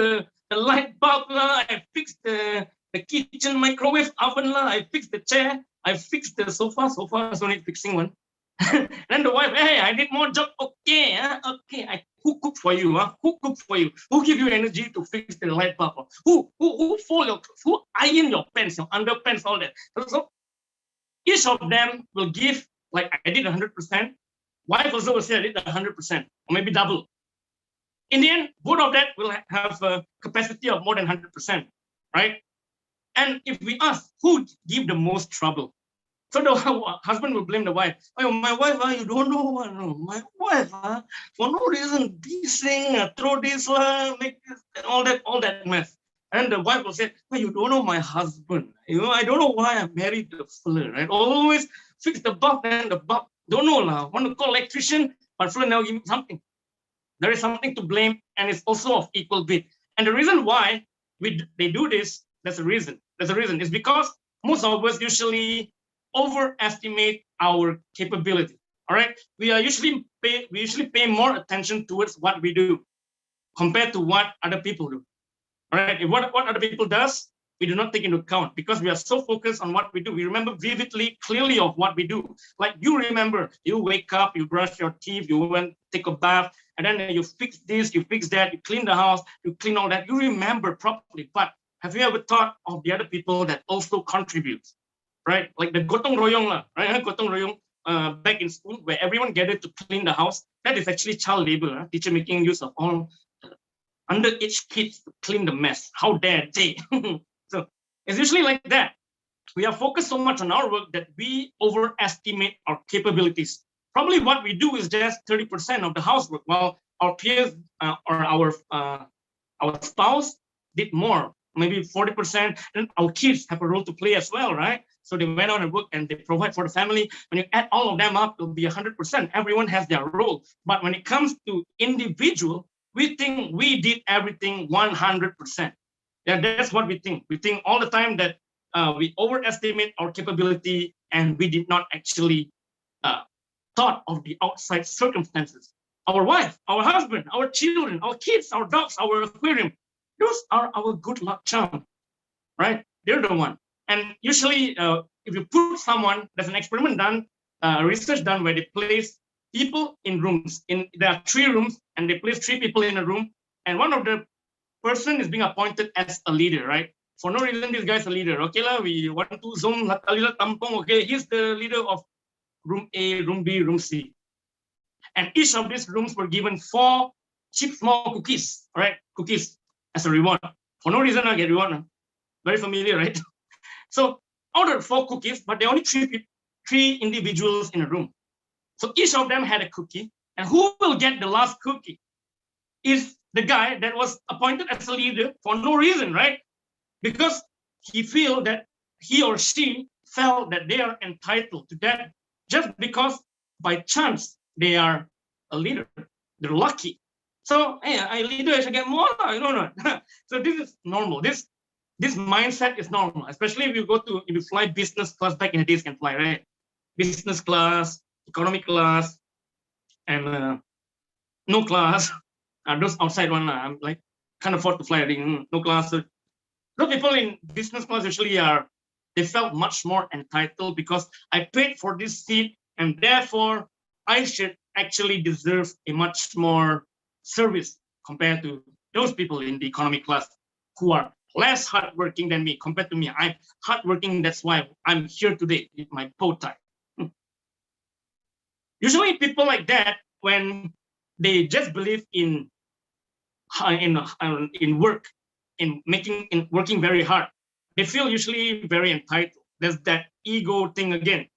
the light bulb, I fixed the kitchen microwave oven, I fixed the chair, I fixed the sofa so need fixing one. Then the wife, hey, I did more job, okay, who cooked for you, who cooked for you, who give you energy to fix the light bulb, who fold your clothes, who iron your pants, your underpants, all that. So each of them will give, like, I did 100%. Wife also will say I did 100%, or maybe double. In the end, both of that will have a capacity of more than 100%, right? And if we ask who give the most trouble, so the husband will blame the wife. Oh, my wife, you don't know. My wife, for no reason, this thing, throw this, make this, all that mess. And the wife will say, well, you don't know my husband. I don't know why I married the fella, right? Always fix the bulb and the bulb. Don't know, want to call electrician, but fella now give me something. There is something to blame, and it's also of equal weight. And the reason why they do this, there's a reason. It's because most of us usually overestimate our capability. All right, we usually pay more attention towards what we do compared to what other people do. All right, what other people does, we do not take into account because we are so focused on what we do. We remember vividly, clearly of what we do. Like you remember, you wake up, you brush your teeth, you went take a bath, and then you fix this, you fix that, you clean the house, you clean all that. You remember properly. But have you ever thought of the other people that also contribute? right? Like the gotong royong lah, right? Gotong royong back in school where everyone gathered to clean the house. That is actually child labor. Teacher making use of all underage kids to clean the mess. How dare they? So it's usually like that. We are focused so much on our work that we overestimate our capabilities. Probably what we do is just 30% of the housework, while our peers or our spouse did more, maybe 40%. And our kids have a role to play as well, right? So they went on and work and they provide for the family. When you add all of them up, it'll be 100%. Everyone has their role. But when it comes to individual, we think we did everything 100%. Yeah, that's what we think. We think all the time that we overestimate our capability and we did not actually thought of the outside circumstances. Our wife, our husband, our children, our kids, our dogs, our aquarium, those are our good luck charm, right? They're the one. And usually, if you put someone, there's an experiment done, research done where they place people in rooms. There are 3 rooms, and they place 3 people in a room, and one of the person is being appointed as a leader, right? For no reason, this guy's a leader. Okay, we want to zoom, tampong. Okay, he's the leader of room A, room B, room C. And each of these rooms were given 4 cheap small cookies, all right? Cookies as a reward. For no reason, I get reward. Very familiar, right? So ordered 4 cookies, but there are only 3 individuals in a room. So each of them had a cookie, and who will get the last cookie is the guy that was appointed as a leader for no reason, right? Because he feel that he or she felt that they are entitled to that just because by chance they are a leader. They're lucky. So, hey, I leader, I should get more. No. So this is normal. This mindset is normal, especially if you fly business class. Back in the days, can fly, right? Business class, economic class, and no class. Those outside one, I'm like, can't afford to fly. No class. So those people in business class usually they felt much more entitled because I paid for this seat, and therefore I should actually deserve a much more service compared to those people in the economic class who are less hardworking than me compared to me. I'm hardworking. That's why I'm here today with my bow tie. Usually people like that, when they just believe in work, in working very hard, they feel usually very entitled. There's that ego thing again,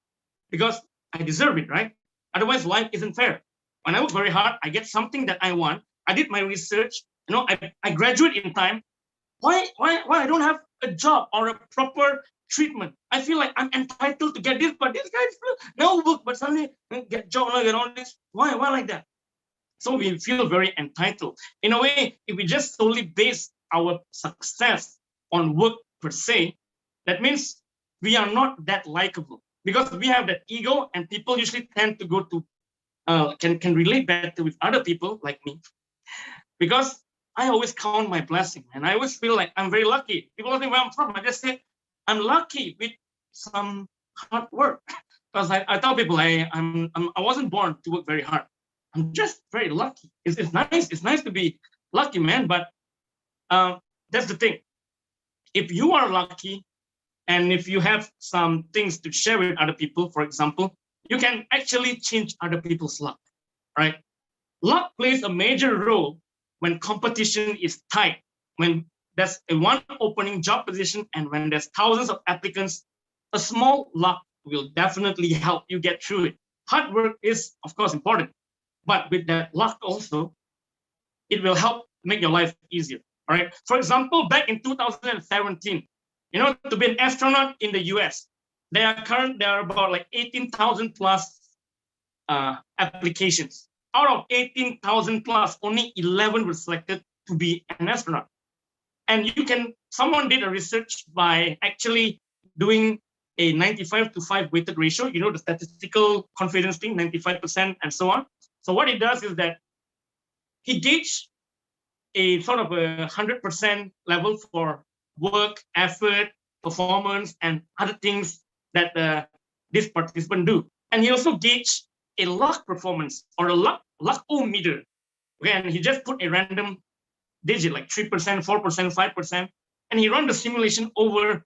because I deserve it, right? Otherwise, life isn't fair. When I work very hard, I get something that I want. I did my research. I graduate in time. Why I don't have a job or a proper treatment? I feel like I'm entitled to get this, but this guy's no work, but suddenly get job and all this. Why like that? So we feel very entitled. In a way, if we just solely base our success on work per se, that means we are not that likable because we have that ego, and people usually tend to go to can relate better with other people like me, because I always count my blessing, and I always feel like I'm very lucky. People ask me where I'm from, I just say I'm lucky with some hard work, because I tell people I wasn't born to work very hard. I'm just very lucky. It's nice. It's nice to be lucky, man. But that's the thing. If you are lucky, and if you have some things to share with other people, for example, you can actually change other people's luck, right? Luck plays a major role when competition is tight, when there's a one opening job position, and when there's thousands of applicants. A small luck will definitely help you get through it. Hard work is, of course, important, but with that luck also, it will help make your life easier. All right. For example, back in 2017, to be an astronaut in the US, there are about like 18,000 plus applications. Out of 18,000 plus, only 11 were selected to be an astronaut. And someone did a research by actually doing a 95-5 weighted ratio, the statistical confidence thing, 95% and so on. So what it does is that he gauged a sort of a 100% level for work, effort, performance, and other things that this participant do. And he also gauged a luck performance or a luck-o-meter. Okay, and he just put a random digit like 3%, 4%, 5%, and he ran the simulation over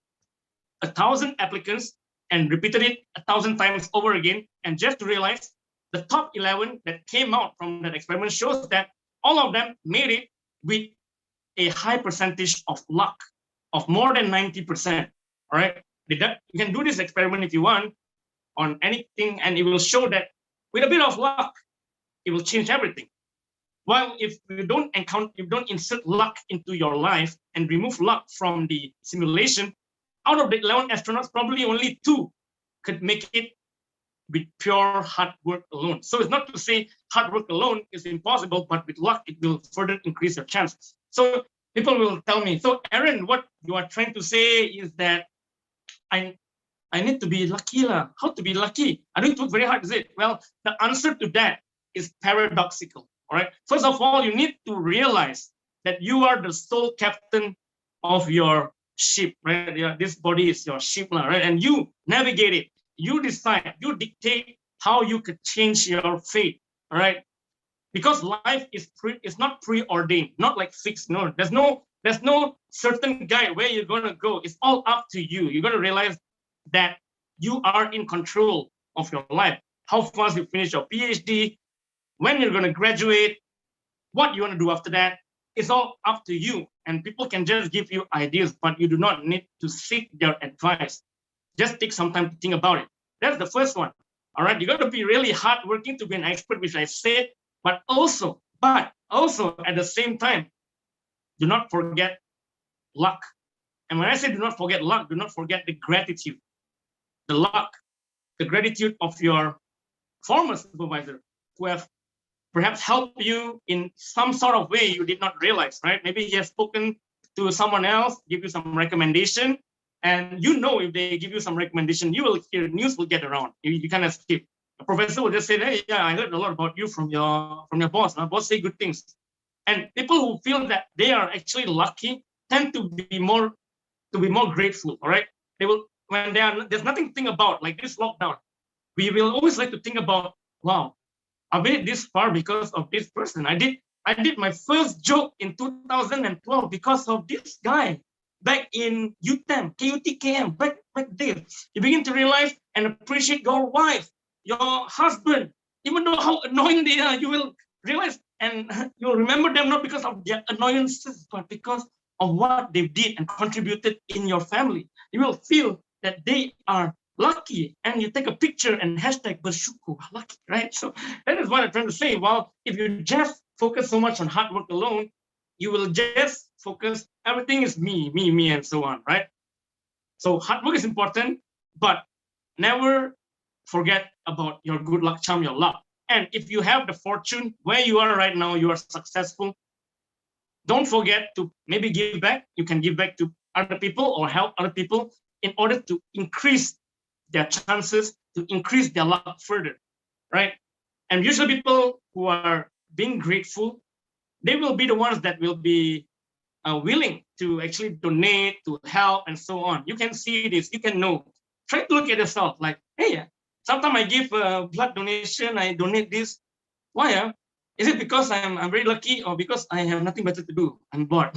1,000 applicants and repeated it 1,000 times over again, and just to realize the top 11 that came out from that experiment shows that all of them made it with a high percentage of luck of more than 90%. All right, you can do this experiment if you want on anything, and it will show that with a bit of luck, it will change everything. While if you don't insert luck into your life and remove luck from the simulation, out of the 11 astronauts, probably only 2 could make it with pure hard work alone. So it's not to say hard work alone is impossible, but with luck, it will further increase your chances. So people will tell me, so Aaron, what you are trying to say is that I need to be lucky lah. How to be lucky? I don't work very hard, is it? Well, the answer to that is paradoxical. All right. First of all, you need to realize that you are the sole captain of your ship, right? Yeah, this body is your ship, right? And you navigate it. You decide. You dictate how you could change your fate. All right. Because life is not preordained, not like fixed. No, there's no certain guide where you're gonna go. It's all up to you. You're gonna realize that you are in control of your life. How fast you finish your PhD, when you're going to graduate, what you want to do after that, it's all up to you. And people can just give you ideas, but you do not need to seek their advice. Just take some time to think about it. That's the first one. All right, you got to be really hardworking to be an expert, which I said, but also at the same time, do not forget luck. And when I say do not forget luck, do not forget the gratitude, the luck, the gratitude of your former supervisor who have perhaps help you in some sort of way you did not realize, right? Maybe he has spoken to someone else, give you some recommendation, and you know if they give you some recommendation, you will hear, news will get around. You cannot skip. A professor will just say, hey, yeah, I heard a lot about you from your boss. My boss say good things. And people who feel that they are actually lucky tend to be more grateful, all right? They will, when there's nothing to think about, like this lockdown, we will always like to think about, wow, I made it this far because of this person. I did my first joke in 2012 because of this guy back in UTHM, back there. You begin to realize and appreciate your wife, your husband, even though how annoying they are, you will realize and you'll remember them not because of their annoyances, but because of what they did and contributed in your family. You will feel that they are lucky, and you take a picture and hashtag bersyukur, lucky, right? So that is what I'm trying to say. Well, if you just focus so much on hard work alone, you will just focus, everything is me, and so on, right? So hard work is important, but never forget about your good luck charm, your luck. And if you have the fortune where you are right now, you are successful, don't forget to maybe give back. You can give back to other people or help other people in order to increase their chances, to increase their luck further, right? And usually people who are being grateful, they will be the ones that will be willing to actually donate, to help, and so on. You can see this, you can know. Try to look at yourself like, hey, sometimes I give blood donation, I donate this. Why? Is it because I'm very lucky or because I have nothing better to do? I'm bored.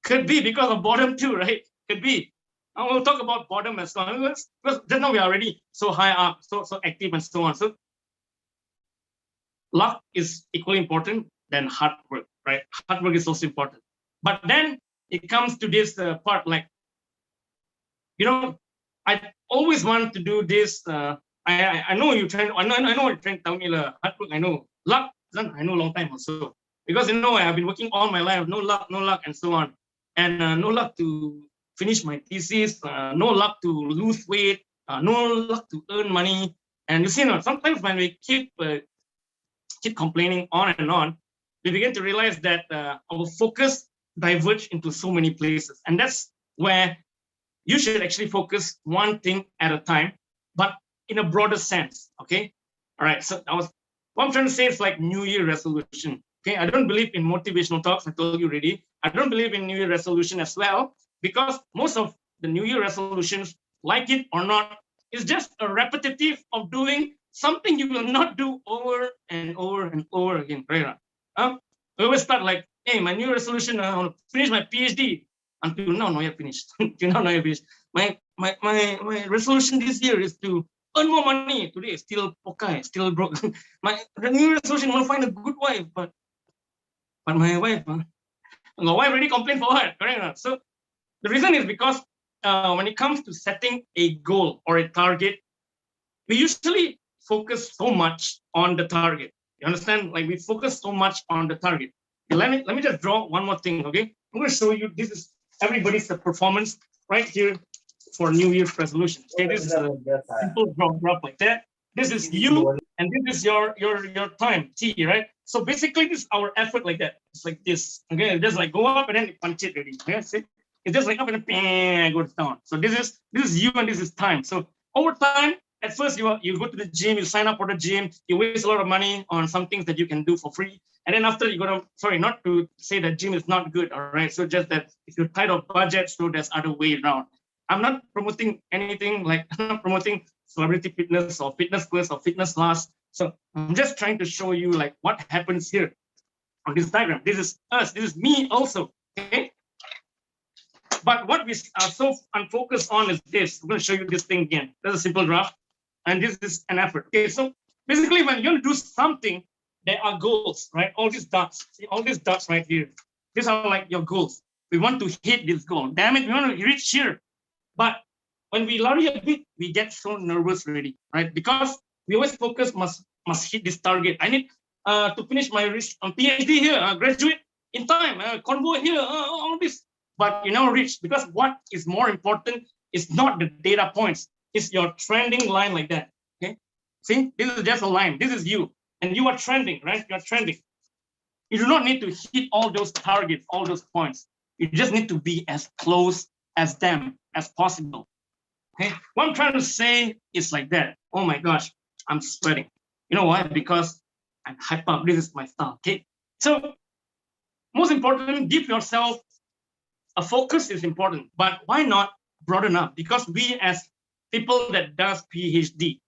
Could be because of boredom too, right? Could be. And we'll talk about boredom as well. Because just now we are already so high up, so active and so on. So luck is equally important than hard work, right? Hard work is also important. But then it comes to this part, like, I always want to do this. I know you're trying. I know you're trying to tell me hard work. I know luck. I know a long time also because I have been working all my life. No luck, and so on, and no luck to finish my thesis. No luck to lose weight. No luck to earn money. And you see, sometimes when we keep complaining on and on, we begin to realize that our focus diverge into so many places, and that's where you should actually focus one thing at a time, but in a broader sense. Okay, all right. So what I'm trying to say is like New Year resolution. Okay, I don't believe in motivational talks. I told you already. I don't believe in New Year resolution as well, because most of the New Year resolutions, like it or not, is just a repetitive of doing something you will not do over and over and over again. Right? We always start like, hey, my New Year resolution, I want to finish my PhD. Until now, not yet finished. Until now, not yet finished. My my resolution this year is to earn more money. Today still pokai, still broke. My new resolution, I want to find a good wife, but my wife, my wife already complained for her. Correct? So the reason is because when it comes to setting a goal or a target, we usually focus so much on the target. You understand? Like we focus so much on the target. Okay, let me just draw one more thing. Okay, I'm going to show you. This is everybody's performance right here for New Year's resolution. Okay, this is a simple drop like that. This is you, and this is your time T, right? So basically, this is our effort like that. It's like this. Okay, just like go up and then punch it already. Okay, see? It's just like up and then goes down. So this is you and this is time. So over time, at first you go to the gym, you sign up for the gym, you waste a lot of money on some things that you can do for free. And then after you go to, sorry, not to say that gym is not good, all right? So just that if you're tight of budget, so there's other way around. I'm not promoting anything, like I'm not promoting celebrity fitness or fitness first or fitness last. So I'm just trying to show you like what happens here on this diagram. This is us, this is me also, okay? But what we are so unfocused on is this. I'm going to show you this thing again. That's a simple graph. And this is an effort. Okay, so basically when you're going to do something, there are goals, right? All these dots, see all these dots right here. These are like your goals. We want to hit this goal. Damn it, we want to reach here. But when we lorry a bit, we get so nervous already, right? Because we always focus must hit this target. I need to finish my PhD here, graduate in time, convo here, all this. But you never reach, because what is more important is not the data points. It's your trending line like that. Okay. See, this is just a line. This is you. And you are trending, right? You're trending. You do not need to hit all those targets, all those points. You just need to be as close as them as possible. Okay. What I'm trying to say is like that. Oh my gosh, I'm sweating. You know why? Because I'm hyped up. This is my style. Okay. So most important, give yourself a focus is important, but why not broaden up? Because we as people that does PhD,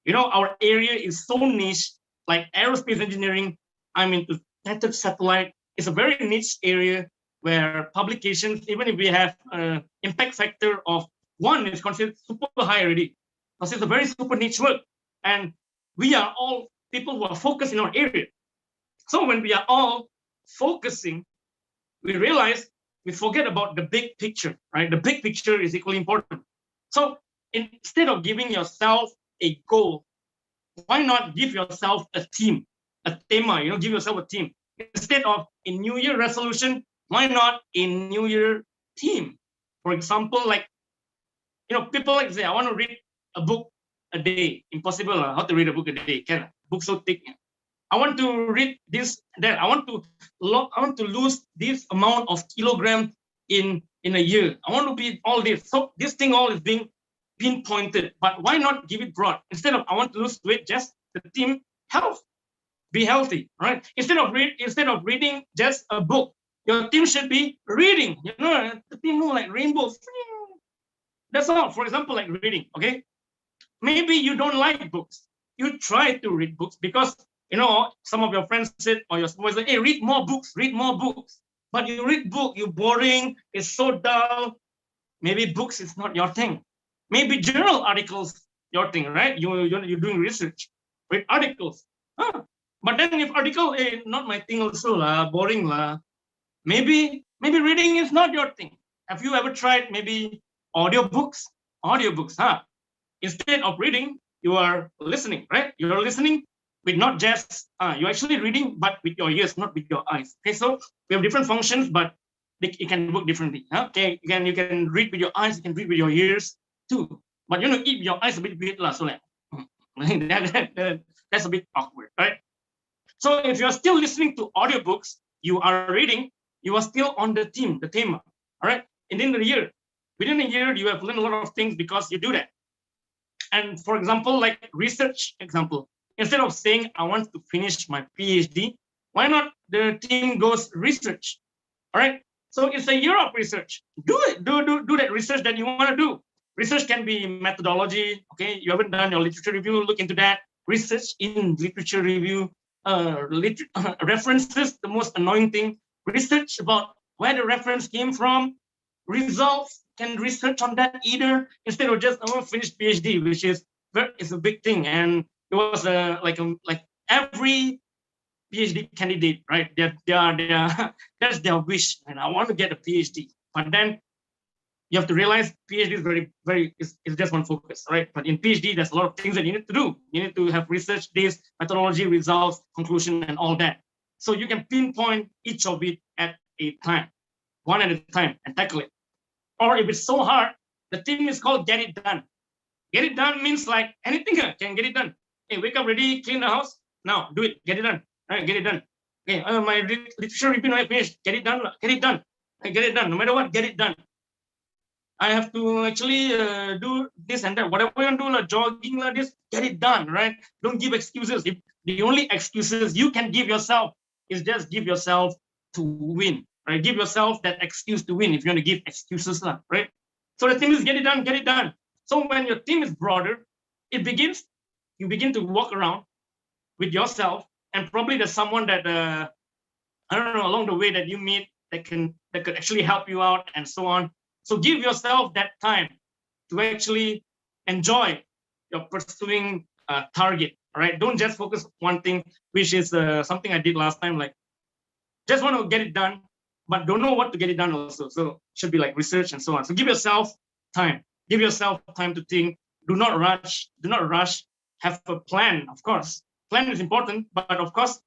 you know, our area is so niche, like aerospace engineering. I'm into tethered satellite. It's a very niche area where publications, even if we have an impact factor of 1, is considered super high already. Because it's a very super niche work. And we are all people who are focused in our area. So when we are all focusing, we realize we forget about the big picture, right? The big picture is equally important. So instead of giving yourself a goal, why not give yourself a theme, a thema, you know, give yourself a theme. Instead of a New Year resolution, why not a New Year theme? For example, like, you know, people like say, I want to read a book a day. Impossible, how to read a book a day? Can book so thick. I want to read this, that. I want to lose this amount of kilogram in a year. I want to be all this. So this thing all is being pinpointed. But why not give it broad? Instead of I want to lose weight, just the theme health. Be healthy, right? Instead of reading just a book, your theme should be reading. You know, the theme like rainbow. That's all. For example, like reading. Okay, maybe you don't like books. You try to read books because, you know, some of your friends said, or your supervisor, hey, read more books. But you read book, you're boring, it's so dull. Maybe books is not your thing. Maybe journal articles your thing, right? You're doing research, read articles. Huh. But then if article, hey, not my thing also, boring. Maybe reading is not your thing. Have you ever tried maybe audiobooks? Huh? Instead of reading, you are listening, right? You're listening with not just, you're actually reading, but with your ears, not with your eyes. Okay, so we have different functions, but it can work differently. Huh? Okay, you can read with your eyes, you can read with your ears too. But you know, eat with your eyes a bit weird, so like, that's a bit awkward, right? So if you're still listening to audiobooks, you are reading, you are still on the theme, all right? And within a year, you have learned a lot of things because you do that. And for example, like research example, instead of saying, I want to finish my PhD, why not the team goes research, all right? So it's a year of research. Do it, do that research that you want to do. Research can be methodology, okay? You haven't done your literature review, look into that. Research in literature review, references, the most annoying thing. Research about where the reference came from, results, can research on that either, instead of just finish PhD, which is a big thing. And it was like every PhD candidate, right? That's their wish, and I want to get a PhD. But then you have to realize PhD is is just one focus, right? But in PhD, there's a lot of things that you need to do. You need to have research days, methodology, results, conclusion, and all that. So you can pinpoint each of it at a time, one at a time, and tackle it. Or if it's so hard, the thing is called get it done. Get it done means like anything can get it done. Hey, wake up ready, clean the house. Now do it, get it done. All right, get it done. Okay, my literature review I finished. Get it done. Get it done. Get it done. No matter what, get it done. I have to actually do this and that. Whatever you do, jogging, this, get it done, right? Don't give excuses. If the only excuses you can give yourself is just give yourself to win, right? Give yourself that excuse to win if you want to give excuses, right? So the thing is, get it done, get it done. So when your team is broader, you begin to walk around with yourself, and probably there's someone that, I don't know, along the way that you meet that could actually help you out and so on. So give yourself that time to actually enjoy your pursuing target, all right? Don't just focus one thing, which is something I did last time, like just want to get it done, but don't know what to get it done also. So should be like research and so on. So give yourself time. Give yourself time to think. Do not rush. Do not rush. Have a plan, of course. Plan is important, but of course,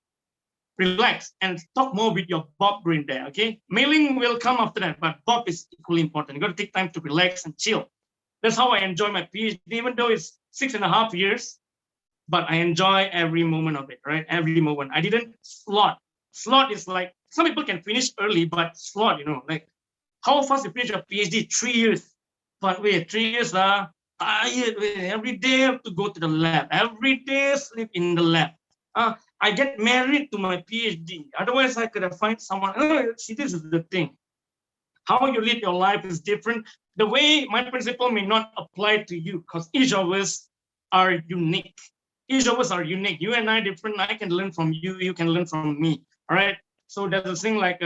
relax and talk more with your Bob brain there, okay? Mailing will come after that, but Bob is equally important. You got to take time to relax and chill. That's how I enjoy my PhD, even though it's 6.5 years, but I enjoy every moment of it, right? Every moment. I didn't slot. Slot is like, some people can finish early, but slot, like how fast you finish your PhD? 3 years. But wait, 3 years, tired. Every day I have to go to the lab. Every day sleep in the lab. I get married to my PhD. Otherwise, I could have find someone. See, this is the thing. How you live your life is different. The way my principle may not apply to you, because each of us are unique. Each of us are unique. You and I different. I can learn from you. You can learn from me. All right. So there's a thing like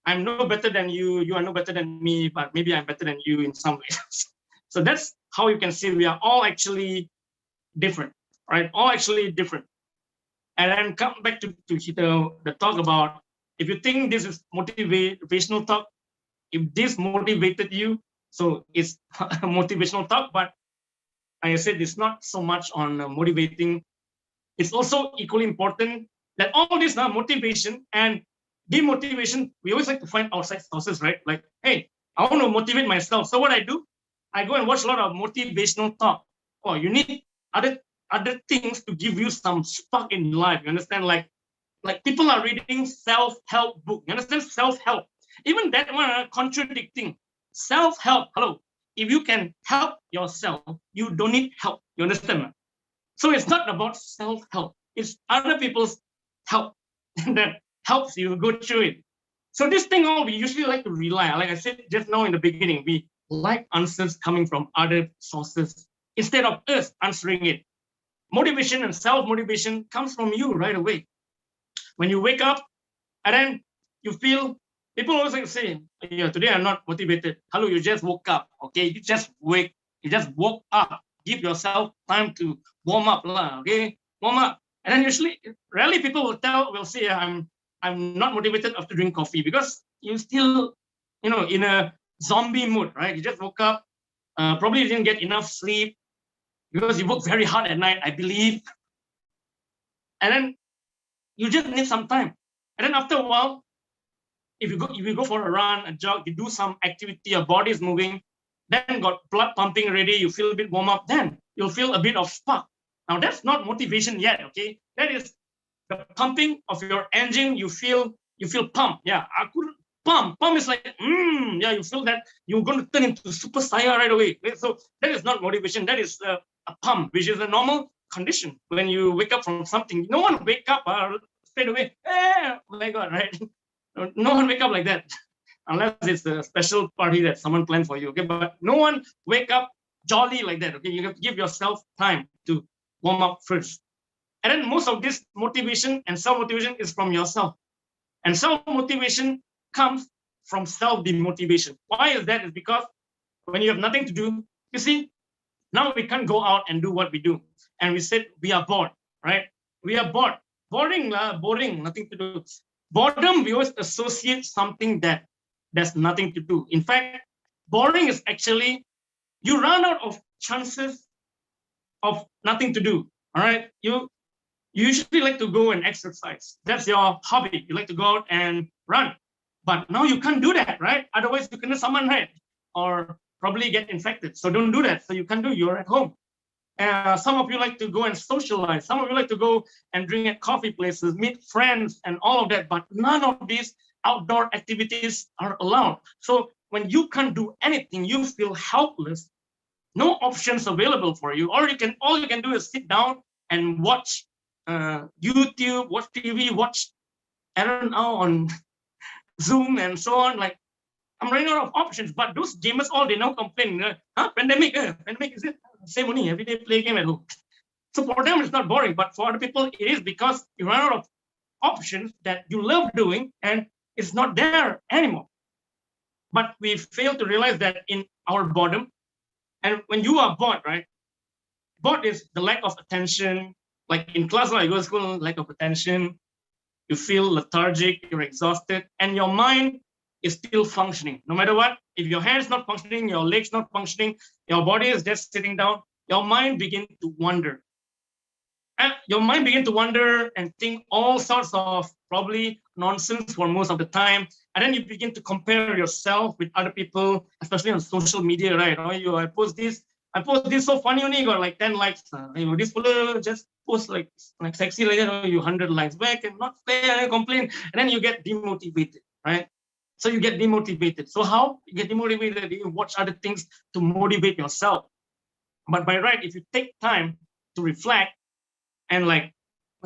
I'm no better than you. You are no better than me, but maybe I'm better than you in some ways. So that's how you can see we are all actually different, right? All actually different. And then come back to the talk about, if you think this is motivational talk, if this motivated you, so it's a motivational talk, but I said it's not so much on motivating. It's also equally important that all this motivation and demotivation, we always like to find outside sources, right? Like, hey, I want to motivate myself. So what I do, I go and watch a lot of motivational talk. Oh, you need other things to give you some spark in life. You understand? Like people are reading self-help book. You understand? Self-help. Even that one contradicting. Self-help. Hello. If you can help yourself, you don't need help. You understand? So it's not about self-help. It's other people's help that helps you go through it. So this thing all we usually like to rely on. Like I said just now in the beginning, we like answers coming from other sources instead of us answering it. Motivation and self-motivation comes from you right away. When you wake up and then you feel, people always like say, yeah, today I'm not motivated. Hello, you just woke up, okay? You just woke up. Give yourself time to warm up, okay? Warm up. And then usually, rarely people will say, I'm not motivated after drinking coffee, because you still, in a zombie mood, right? You just woke up, probably didn't get enough sleep because you work very hard at night, I believe. And then you just need some time. And then after a while, if you go for a run, a jog, you do some activity, your body is moving, then got blood pumping ready, you feel a bit warm up, then you'll feel a bit of spark. Now that's not motivation yet, okay? That is the pumping of your engine. You feel pumped. Yeah, I could pump. Pump is like, yeah, you feel that you're going to turn into Super Saiyan right away. So that is not motivation. That is a pump, which is a normal condition. When you wake up from something, no one wake up straight away. Oh my God, right? No one wake up like that, unless it's a special party that someone planned for you. Okay, but no one wake up jolly like that. Okay, you have to give yourself time to warm up first. And then most of this motivation and self-motivation is from yourself. And self-motivation comes from self-demotivation. Why is that? Is because when you have nothing to do, you see, now we can't go out and do what we do. And we said we are bored, right? We are bored. Boring, boring, nothing to do. Boredom, we always associate something that there's nothing to do. In fact, boring is actually you run out of chances of nothing to do. All right. You usually like to go and exercise. That's your hobby. You like to go out and run. But now you can't do that, right? Otherwise, you can summon, right? Or probably get infected. So don't do that. So you can't do. You're at home. Some of you like to go and socialize. Some of you like to go and drink at coffee places, meet friends, and all of that. But none of these outdoor activities are allowed. So when you can't do anything, you feel helpless. No options available for you. Or all you can do is sit down and watch YouTube, watch TV, watch Aaron now on Zoom and so on. Like I'm running out of options. But those gamers, all they now complain, pandemic is it? Same only, every day play game at home. So for them, it's not boring, but for other people, it is because you run out of options that you love doing and it's not there anymore. But we fail to realize that in our boredom, and when you are bored, right? Bored is the lack of attention. Like in class, like you go to school, lack of attention. You feel lethargic, you're exhausted, and your mind is still functioning. No matter what, if your hand's not functioning, your leg's not functioning, your body is just sitting down, your mind begins to wander. And your mind begins to wander and think all sorts of probably nonsense for most of the time. And then you begin to compare yourself with other people, especially on social media, right? Oh, I post this so funny, only got like 10 likes. This fella just post like sexy like that, you 100 likes back and not fair, and complain. And then you get demotivated, right? So you get demotivated. So how you get demotivated? You watch other things to motivate yourself. But by right, if you take time to reflect and like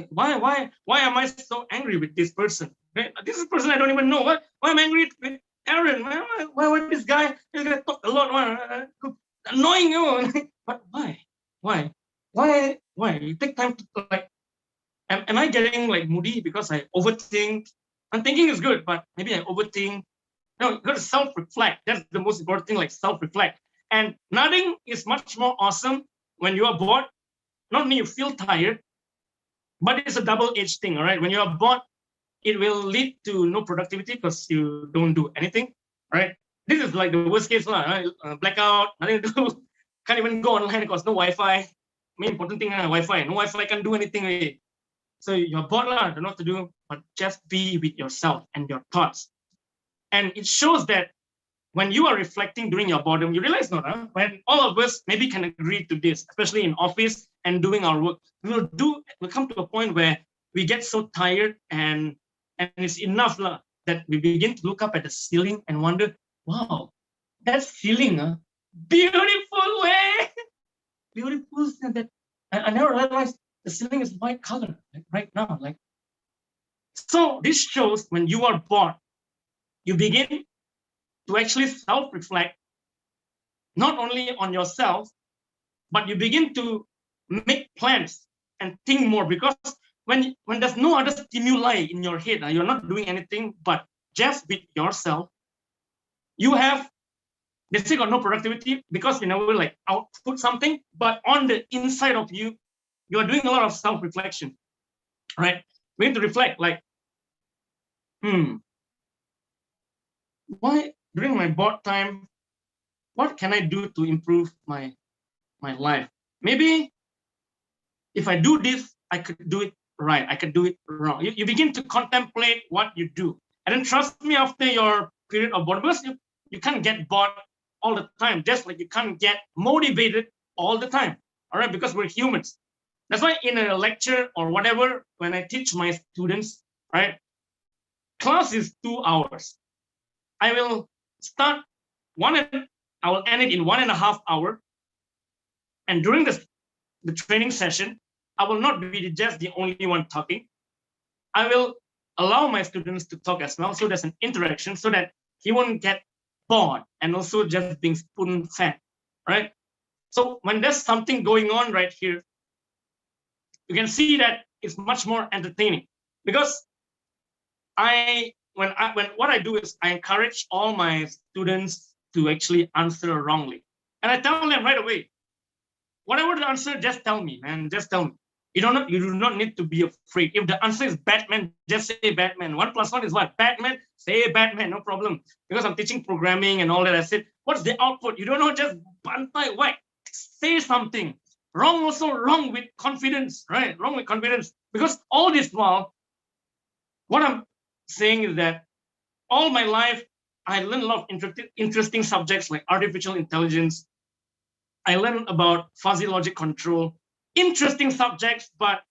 why am I so angry with this person? Right? This is a person I don't even know. Why am I angry with Aaron? Why this guy? This guy talk a lot. Annoying you. But why? You take time to like. Am I getting like moody because I overthink? And thinking is good, but maybe I overthink. No, you got to self-reflect. That's the most important thing, like self-reflect. And nothing is much more awesome when you are bored. Not only you feel tired, but it's a double-edged thing, all right? When you are bored, it will lead to no productivity because you don't do anything, right? This is like the worst case, right? Blackout, nothing to do. Can't even go online because no Wi-Fi. Main important thing, Wi-Fi. No Wi-Fi, can't do anything really. So you're bored, don't know what to do, but just be with yourself and your thoughts. And it shows that when you are reflecting during your boredom, you realize, when all of us maybe can agree to this, especially in office and doing our work, we'll come to a point where we get so tired and it's enough that we begin to look up at the ceiling and wonder, wow, that ceiling, beautiful way, beautiful. That I never realized the ceiling is white color right now. So this shows when you are bored, you begin to actually self-reflect, not only on yourself, but you begin to make plans and think more, because when there's no other stimuli in your head, you're not doing anything but just with yourself, you have, they say, got no productivity because you never like output something, but on the inside of you, you are doing a lot of self-reflection, right? We need to reflect like, why during my bored time, what can I do to improve my life? Maybe if I do this, I could do it right. I could do it wrong. You begin to contemplate what you do. And then trust me, after your period of boredom, because you can't get bored all the time, just like you can't get motivated all the time. All right, because we're humans. That's why in a lecture or whatever, when I teach my students, right, class is 2 hours. I will start I will end it in 1.5 hours. And during the training session, I will not be just the only one talking. I will allow my students to talk as well. So there's an interaction so that he won't get bored and also just being spoon-fed, right? So when there's something going on right here, you can see that it's much more entertaining, because what I do is I encourage all my students to actually answer wrongly. And I tell them right away, whatever the answer, just tell me, man. Just tell me. You do not need to be afraid. If the answer is Batman, just say Batman. 1+1 is what? Batman. Say Batman, no problem. Because I'm teaching programming and all that. I said, what's the output? You don't know, just bantai whack. Say something. Wrong also wrong with confidence, right? Wrong with confidence. Because all this while, what I'm saying is that all my life, I learned a lot of interesting subjects like artificial intelligence. I learned about fuzzy logic control, interesting subjects, but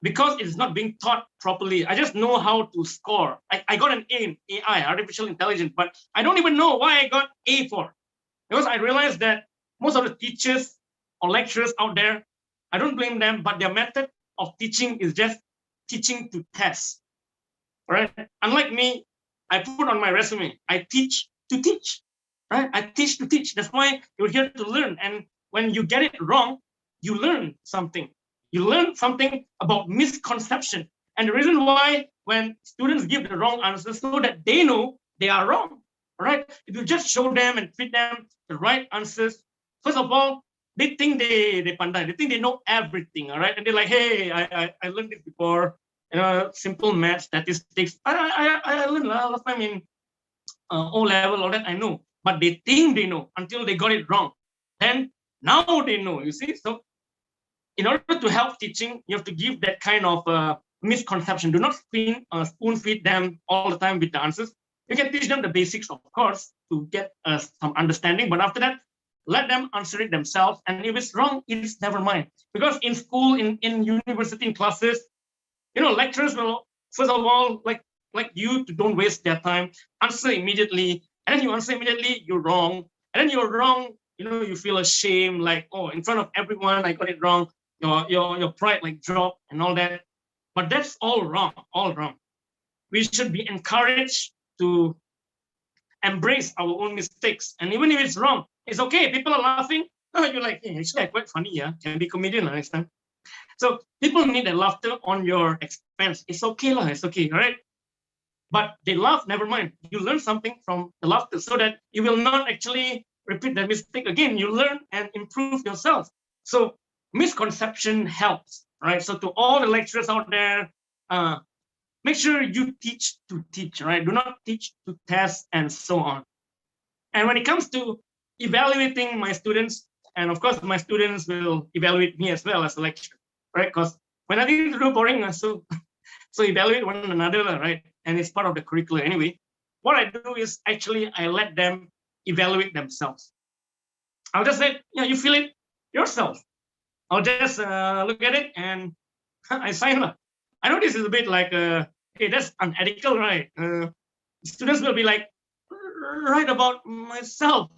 because it's not being taught properly, I just know how to score. I got an A in AI, artificial intelligence, but I don't even know why I got A for. Because I realized that most of the teachers or lecturers out there, I don't blame them, but their method of teaching is just teaching to test. Right? Unlike me, I put on my resume, I teach to teach. Right? I teach to teach. That's why you're here to learn. And when you get it wrong, you learn something. You learn something about misconception. And the reason why when students give the wrong answers so that they know they are wrong. Right? If you just show them and feed them the right answers, first of all, they think they pandai. They think they know everything. All right. And they're like, hey, I learned this before. Simple math, statistics. I learned last time in O level, all that I know. But they think they know until they got it wrong. Then now they know, you see? So in order to help teaching, you have to give that kind of misconception. Do not spoon feed them all the time with the answers. You can teach them the basics, of course, to get some understanding. But after that, let them answer it themselves. And if it's wrong, it's never mind. Because in school, in university, in classes, lecturers will, first of all, like you, to don't waste their time, answer immediately. And then you answer immediately, you're wrong. And then you're wrong, you feel ashamed, like, oh, in front of everyone, I got it wrong. Your pride like drop and all that. But that's all wrong, all wrong. We should be encouraged to embrace our own mistakes. And even if it's wrong, it's okay. People are laughing. Oh, you're like, hey, actually, I'm quite funny, yeah. Can be comedian next time. So people need that laughter on your expense. It's okay, lah. It's okay, all right? But they laugh, never mind. You learn something from the laughter so that you will not actually repeat that mistake again. You learn and improve yourself. So misconception helps, right? So to all the lecturers out there, make sure you teach to teach, right? Do not teach to test and so on. And when it comes to evaluating my students, and of course, my students will evaluate me as well as a lecturer, right? Because when nothing to do, boring, so evaluate one another, right? And it's part of the curriculum anyway. What I do is actually I let them evaluate themselves. I'll just say, yeah, you feel it yourself. I'll just look at it and I sign up. I know this is a bit like, hey, that's unethical, right? Students will be like, write about myself.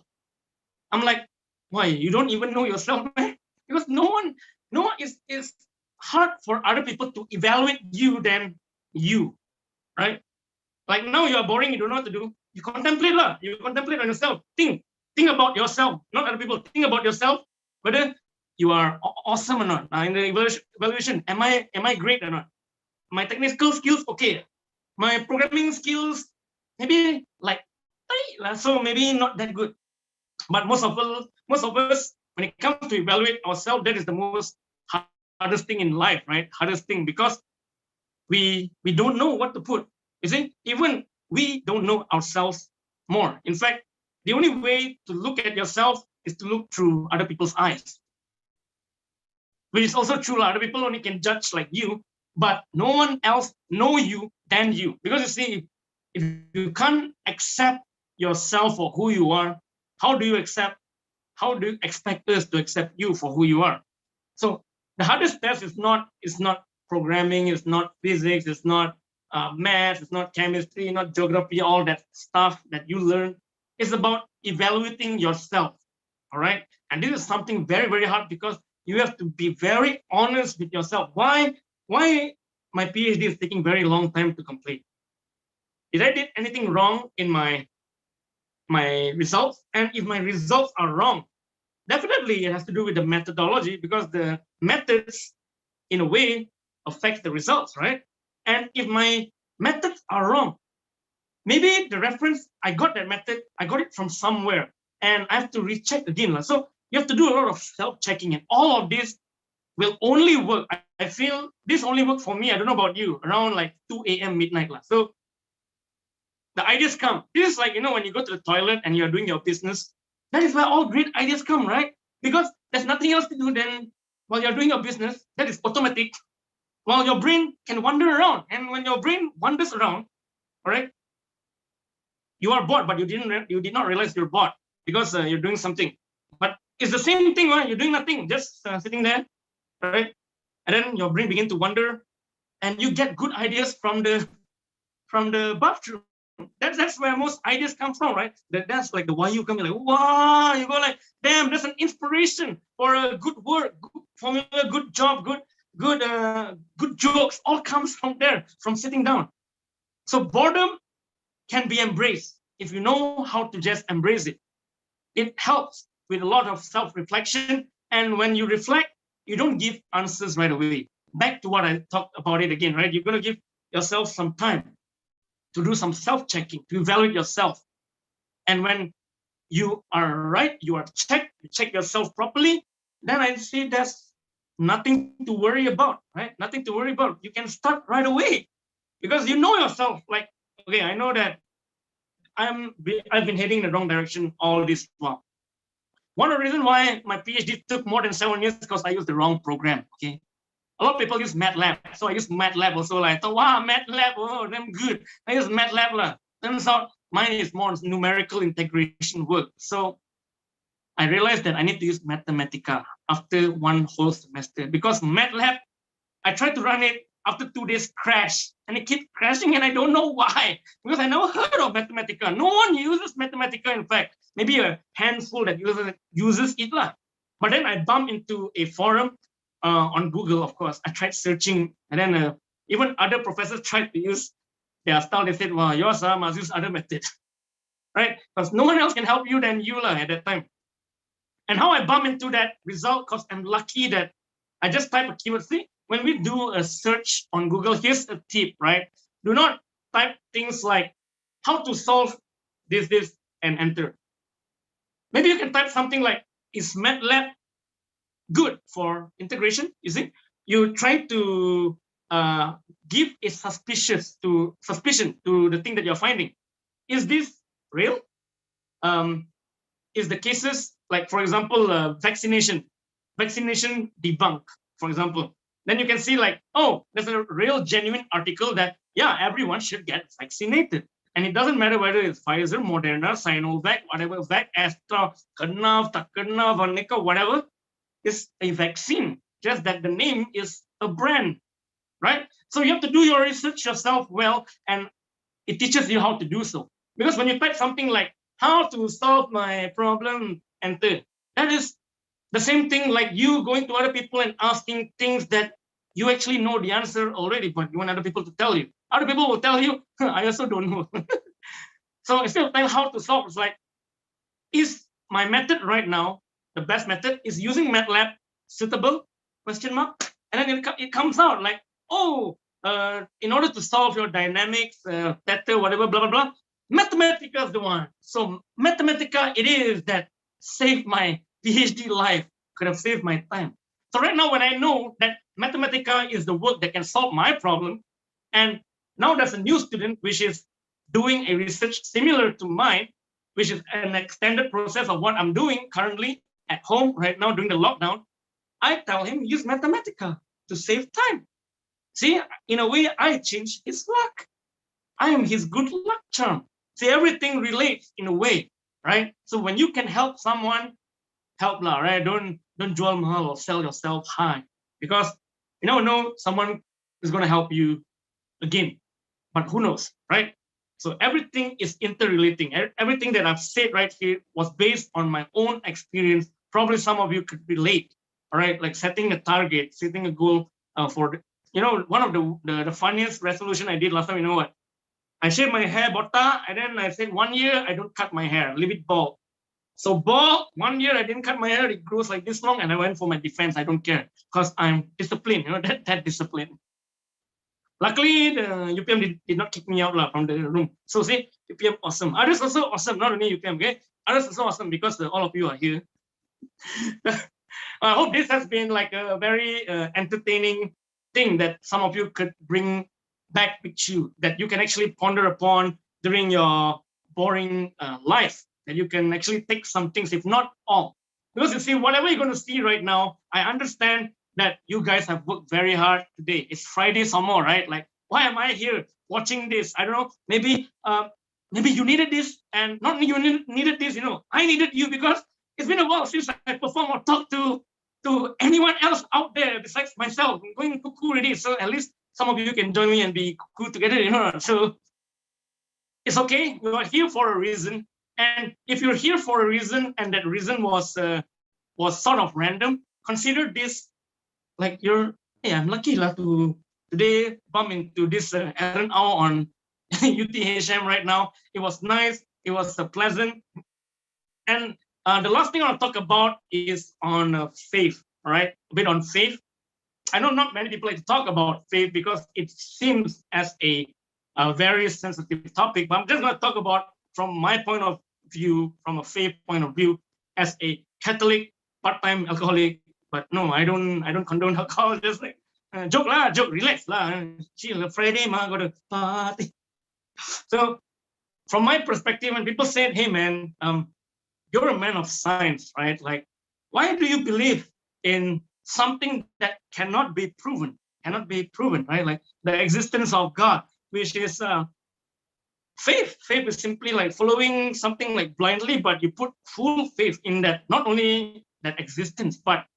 I'm like, why? You don't even know yourself, man? Because no one is hard for other people to evaluate you than you, right? Like now you are boring, you don't know what to do. You contemplate lah. You contemplate on yourself. Think about yourself, not other people. Think about yourself, whether you are awesome or not. In the evaluation, am I great or not? My technical skills, okay. My programming skills, maybe like, so maybe not that good. But most of us, when it comes to evaluate ourselves, that is the most hardest thing in life, right? Hardest thing, because we don't know what to put. You see, even we don't know ourselves more. In fact, the only way to look at yourself is to look through other people's eyes. Which is also true. Other people only can judge like you, but no one else know you than you. Because you see, if you can't accept yourself for who you are, how do you expect us to accept you for who you are? So the hardest test is not programming, it's not physics, it's not math, it's not chemistry, not geography, all that stuff that you learn. It's about evaluating yourself, all right? And this is something very, very hard because you have to be very honest with yourself. Why my PhD is taking very long time to complete? Did I did anything wrong in my results? And if my results are wrong, definitely it has to do with the methodology, because the methods in a way affect the results, right? And if my methods are wrong, maybe the reference, I got that method, I got it from somewhere, and I have to recheck again. So you have to do a lot of self-checking, and all of this will only work. I feel this only work for me. I don't know about you, around like 2 a.m. midnight. So the ideas come. This is like, when you go to the toilet and you're doing your business, that is where all great ideas come, right? Because there's nothing else to do then while you're doing your business. That is automatic. While your brain can wander around. And when your brain wanders around, all right, you are bored, but you did not realize you're bored because you're doing something. But it's the same thing, right? You're doing nothing, just sitting there, right? And then your brain begin to wander, and you get good ideas from the bathroom. That's where most ideas come from, right? That's like the why you come in, like, wow, you go like, damn, there's an inspiration for a good work, good formula, good job, good jokes, all comes from there, from sitting down. So boredom can be embraced if you know how to just embrace it. It helps with a lot of self-reflection, and when you reflect, you don't give answers right away. Back to what I talked about it again, right? You're going to give yourself some time to do some self-checking, to evaluate yourself. And when you are right, you are checked, you check yourself properly, then I say there's nothing to worry about, right? Nothing to worry about. You can start right away because you know yourself. Like, okay, I know that I've been heading in the wrong direction all this while. One of the reasons why my PhD took more than 7 years because I used the wrong program, okay? A lot of people use MATLAB, so I use MATLAB also. Like, I thought, wow, MATLAB, oh, damn good. I use MATLAB. Lah. Turns out mine is more numerical integration work. So I realized that I need to use Mathematica after one whole semester because MATLAB, I tried to run it, after 2 days crash, and it keeps crashing, and I don't know why, because I never heard of Mathematica. No one uses Mathematica, in fact. Maybe a handful that uses it. Lah. But then I bumped into a forum on Google, of course. I tried searching, and then even other professors tried to use their style. They said, well, yours must use other methods, right? Because no one else can help you than you at that time. And how I bump into that result, because I'm lucky that I just type a keyword. See, when we do a search on Google, here's a tip, right? Do not type things like how to solve this, and enter. Maybe you can type something like, is MATLAB good for integration? You see, you try to give a suspicion to the thing that you're finding. Is this real? Is the cases like, for example, vaccination debunk, for example? Then you can see like, oh, there's a real genuine article that, yeah, everyone should get vaccinated. And it doesn't matter whether it's Pfizer, Moderna, Sinovac, whatever, Vac, Astra, Kanav, Takana, Vanica, whatever, is a vaccine, just that the name is a brand, right? So you have to do your research yourself well, and it teaches you how to do so. Because when you type something like, how to solve my problem, enter, that is the same thing like you going to other people and asking things that you actually know the answer already, but you want other people to tell you. Other people will tell you, I also don't know. So instead of telling how to solve, it's like, is my method right now the best method? Is using MATLAB suitable? Question mark. And then it comes out like, oh, in order to solve your dynamics, theta, whatever, blah, blah, blah, Mathematica is the one. So Mathematica it is that saved my PhD life, could have saved my time. So right now, when I know that Mathematica is the work that can solve my problem, and now there's a new student which is doing a research similar to mine, which is an extended process of what I'm doing currently at home right now during the lockdown, I tell him use Mathematica to save time. See, in a way, I change his luck. I am his good luck charm. See, everything relates in a way, right? So when you can help someone, help lah, right? Don't jual mahal or sell yourself high, because you don't know someone is going to help you again, but who knows, right? So everything is interrelating. Everything that I've said right here was based on my own experience. Probably some of you could relate, all right? Like setting a target, setting a goal for, one of the funniest resolution I did last time, you know what? I shaved my hair botak, and then I said 1 year I don't cut my hair, leave it bald. So bald, 1 year I didn't cut my hair, it grows like this long, and I went for my defense. I don't care because I'm disciplined, that discipline. Luckily, the UPM did not kick me out from the room. So say UPM awesome. Others also awesome, not only UPM. Okay, others also awesome because all of you are here. I hope this has been like a very entertaining thing that some of you could bring back with you, that you can actually ponder upon during your boring life, that you can actually take some things, if not all. Because you see, whatever you're going to see right now, I understand that you guys have worked very hard today. It's Friday some more, right? Like, why am I here watching this? I don't know. Maybe you needed this, and not you needed this. I needed you because it's been a while since I performed or talked to anyone else out there besides myself. I'm going cuckoo already, so at least some of you can join me and be cuckoo together. So it's okay. You are here for a reason, and if you're here for a reason, and that reason was sort of random, consider this like hey, I'm lucky to today bump into this Aaron Au on UTHM right now. It was nice. It was pleasant. And the last thing I'll talk about is on faith. All right, a bit on faith. I know not many people like to talk about faith because it seems as a very sensitive topic, but I'm just going to talk about from my point of view, from a faith point of view, as a Catholic part-time alcoholic. But no, I don't condone alcohol. Just like joke, relax, chill. Friday, go to party. So from my perspective, when people said, "Hey, man, you're a man of science, right? Like, why do you believe in something that cannot be proven? Right? Like the existence of God, which is faith. Faith is simply like following something like blindly, but you put full faith in that, not only that existence, but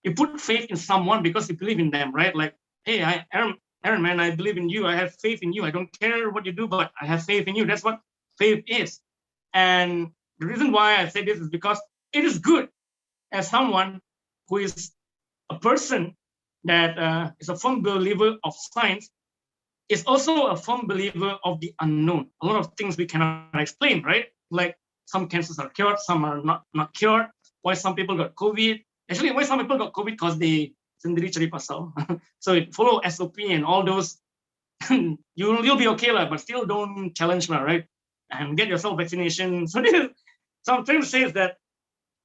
you put faith in someone because you believe in them, right? Like, hey, Aaron, man, I believe in you. I have faith in you. I don't care what you do, but I have faith in you. That's what faith is. And the reason why I say this is because it is good as someone who is a person that is a firm believer of science, is also a firm believer of the unknown. A lot of things we cannot explain, right? Like some cancers are cured, some are not cured. Why some people got COVID? Actually, why some people got COVID because they sendiri cari pasal. So it follow SOP and all those. you'll be okay lah, but still don't challenge lah, right? And get yourself vaccination. So I'm trying to say is that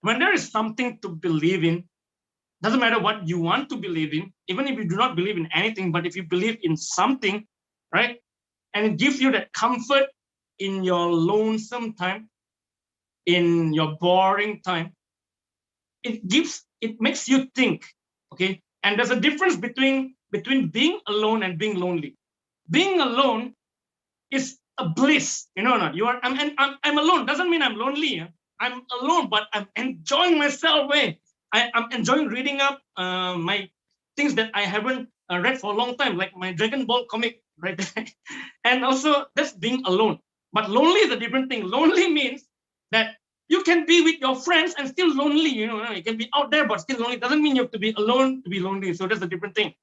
when there is something to believe in, doesn't matter what you want to believe in, even if you do not believe in anything, but if you believe in something, right? And it gives you that comfort in your lonesome time, in your boring time. It makes you think, okay? And there's a difference between being alone and being lonely. Being alone is a bliss, not you are. I'm alone. Doesn't mean I'm lonely. I'm alone, but I'm enjoying myself. I'm enjoying reading up my things that I haven't read for a long time, like my Dragon Ball comic, right? And also that's being alone. But lonely is a different thing. Lonely means that you can be with your friends and still lonely. You can be out there but still lonely. Doesn't mean you have to be alone to be lonely. So that's a different thing.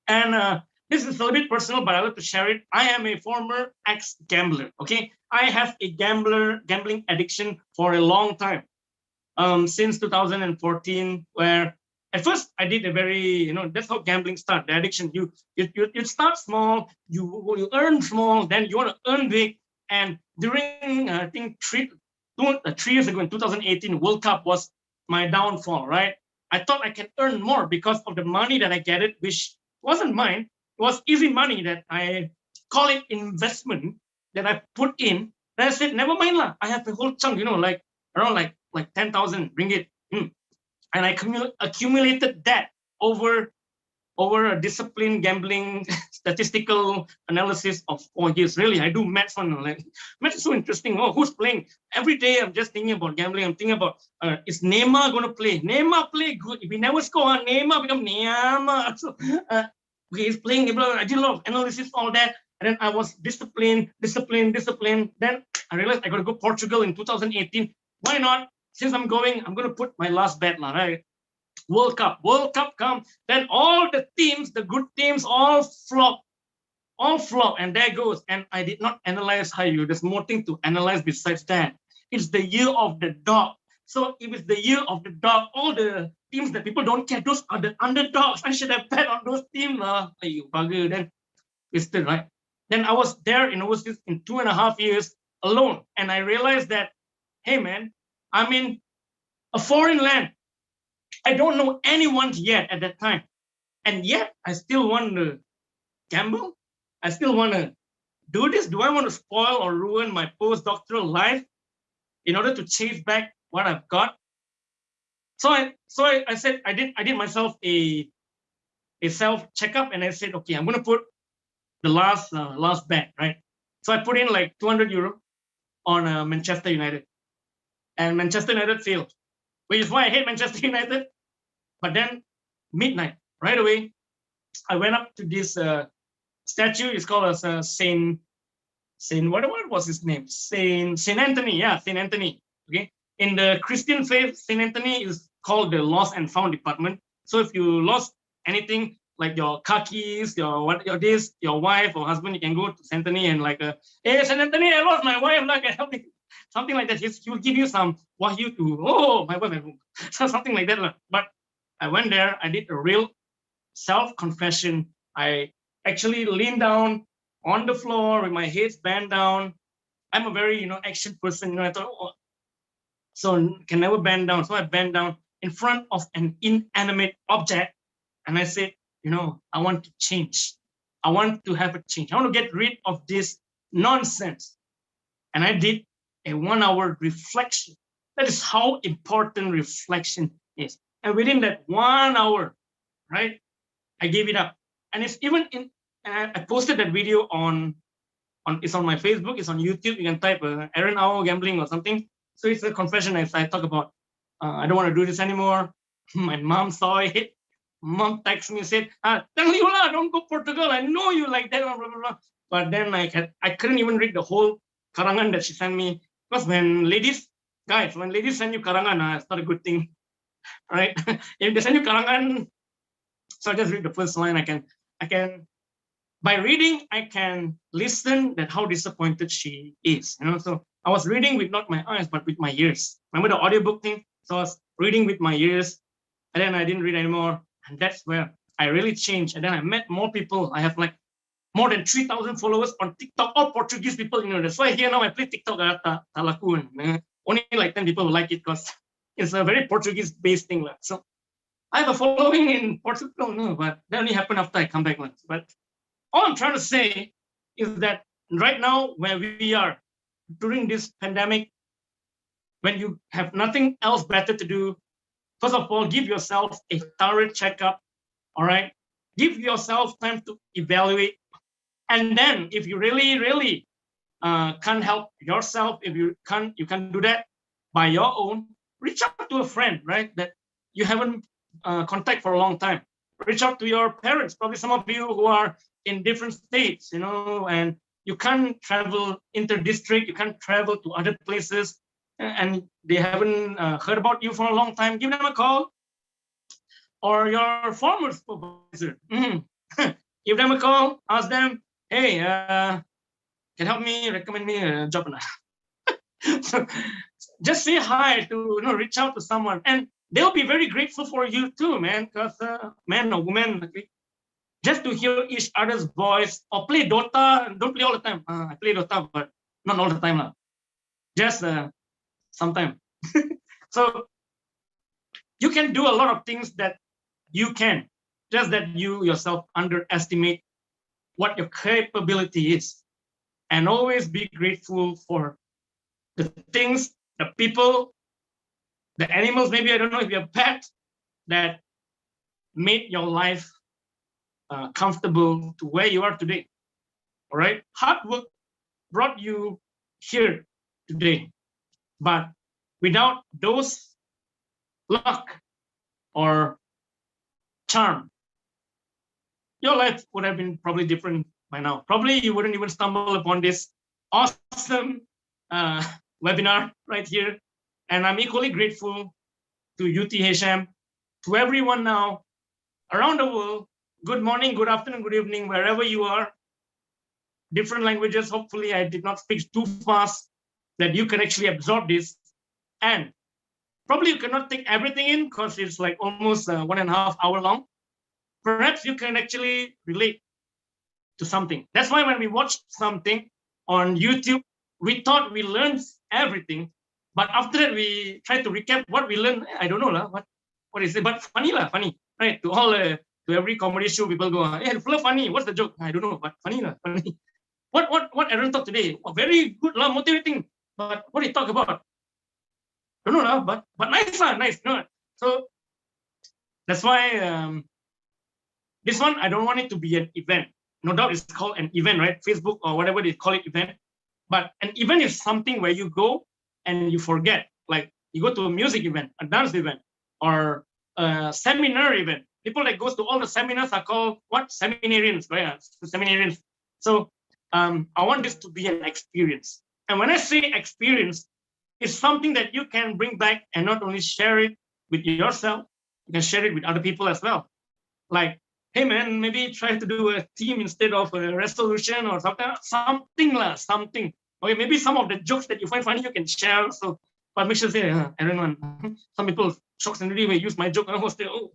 And this is a little bit personal, but I love to share it. I am a former ex-gambler. Okay, I have a gambling addiction for a long time, since 2014. Where at first I did a very, that's how gambling starts. The addiction, you start small, you earn small, then you want to earn big. And during I think 3 years ago in 2018, World Cup was my downfall. Right, I thought I can earn more because of the money that I get it, which wasn't mine. It was easy money that I call it investment that I put in. And I said, never mind lah. I have a whole chunk, like around like 10,000 ringgit. And I accumulated that over a disciplined gambling statistical analysis of 4 years. Really, I do maths on like maths is so interesting. Oh, who's playing? Every day I'm just thinking about gambling. I'm thinking about is Neymar going to play? Neymar play good. If he never score, Neymar become Neymar. So okay, he's playing. I did a lot of analysis, all that. And then I was disciplined. Then I realized I got to go Portugal in 2018. Why not? Since I'm going to put my last bet, right? World Cup come. Then all the teams, the good teams, all flop. And there goes. And I did not analyze how you. There's more thing to analyze besides that. It's the year of the dog. So if it's the year of the dog, all the teams that people don't care, those are the underdogs. I should have bet on those teams. You bugger. Then twisted, right? Then I was there in overseas in 2.5 years alone. And I realized that, hey man, I'm in a foreign land. I don't know anyone yet at that time. And yet I still want to gamble. I still want to do this. Do I want to spoil or ruin my postdoctoral life in order to chase back what I've got? So I said I did myself a self checkup, and I said, okay, I'm gonna put the last bet, right? So I put in like 200 euro on Manchester United, and Manchester United failed, which is why I hate Manchester United. But then midnight, right away, I went up to this statue. It's called as Saint what was his name? Saint Anthony. Yeah, Saint Anthony. Okay. In the Christian faith, Saint Anthony is called the lost and found department. So if you lost anything like your car keys, your wife or husband, you can go to Saint Anthony and like, hey Saint Anthony, I lost my wife. Like, help me. Something like that. He will give you some wahyu to, oh, my wife at home. So something like that. But I went there. I did a real self-confession. I actually leaned down on the floor with my head bent down. I'm a very, action person. I thought, oh, so can never bend down. So I bent down in front of an inanimate object, and I said, I want to change. I want to have a change. I want to get rid of this nonsense. And I did a 1 hour reflection. That is how important reflection is. And within that 1 hour, right, I gave it up. And it's even in, and I posted that video it's on my Facebook, it's on YouTube. You can type Aaron Ao gambling or something. So it's a confession as I talk about, I don't want to do this anymore. My mom saw it. Mom texted me and said, tell you lah, don't go Portugal. I know you like that, blah, blah, blah. But then I couldn't even read the whole karangan that she sent me. Because when ladies send you karangan, it's not a good thing, right? If they send you karangan, so I just read the first line. I can, by reading, I can listen that how disappointed she is. So I was reading with not my eyes, but with my ears. Remember the audiobook thing? So I was reading with my ears, and then I didn't read anymore. And that's where I really changed. And then I met more people. I have like more than 3,000 followers on TikTok, all Portuguese people. That's why here now I play TikTok. Only like 10 people like it because it's a very Portuguese-based thing. So I have a following in Portugal, no, but that only happened after I come back. But all I'm trying to say is that right now, where we are during this pandemic, when you have nothing else better to do, first of all, give yourself a thorough checkup. All right, give yourself time to evaluate, and then if you really, really can't help yourself, if you can't do that by your own, reach out to a friend, right? That you haven't contact for a long time. Reach out to your parents. Probably some of you who are in different states, and you can't travel inter-district, you can't travel to other places, and they haven't heard about you for a long time. Give them a call, or your former supervisor. Give them a call. Ask them, hey, can help me, recommend me a job or not? So just say hi to, reach out to someone, and they'll be very grateful for you too, man. Because man or woman, just to hear each other's voice, or play Dota. Don't play all the time. I play Dota, but not all the time lah. Just sometime. So you can do a lot of things that you can, just that you yourself underestimate what your capability is, and always be grateful for the things, the people, the animals. Maybe I don't know if you're a pet, that made your life comfortable to where you are today. All right, hard work brought you here today, but without those luck or charm, your life would have been probably different by now. Probably you wouldn't even stumble upon this awesome webinar right here. And I'm equally grateful to UTHM, to everyone now around the world. Good morning, good afternoon, good evening, wherever you are. Different languages. Hopefully I did not speak too fast, that you can actually absorb this. And probably you cannot take everything in because it's like almost 1.5 hours long. Perhaps you can actually relate to something. That's why when we watch something on YouTube, we thought we learned everything, but after that we try to recap what we learned. I don't know lah, what is it? But funny lah, funny, right? To every comedy show, people go, hey, full funny. What's the joke? I don't know, but funny lah, funny. What Aaron talked today? Oh, very good lah, motivating. But what did he talk about? Don't know lah, but nice lah, nice. No, so that's why this one I don't want it to be an event. No doubt it's called an event, right? Facebook or whatever they call it, event. But an event is something where you go and you forget. Like you go to a music event, a dance event, or a seminar event. People that goes to all the seminars are called what? Seminarians, right? Seminarians. So I want this to be an experience. And when I say experience, it's something that you can bring back and not only share it with yourself, you can share it with other people as well. Like, hey man, maybe try to do a team instead of a resolution or something. Okay, maybe some of the jokes that you find funny you can share. So, but make sure say, everyone. Some people shocks and really will use my joke and oh.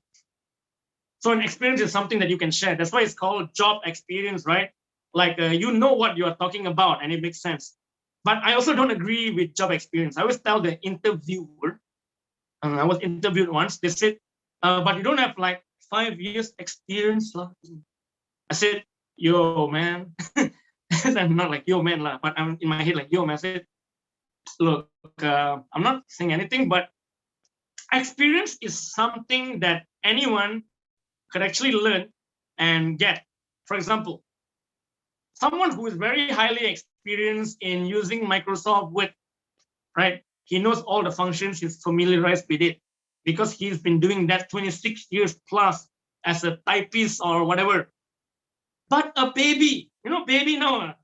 So an experience is something that you can share. That's why it's called job experience, right? Like you know what you are talking about and it makes sense. But I also don't agree with job experience. I always tell the interviewer, I was interviewed once, they said, but you don't have like 5 years experience. I said, yo, man. I'm not like, yo, man, but I'm in my head like, yo, man. I said, look, I'm not saying anything, but experience is something that anyone could actually learn and get. For example, someone who is very highly experienced in using Microsoft Word, right? He knows all the functions, he's familiarized with it because he's been doing that 26 years plus as a typist or whatever. But a baby, baby now,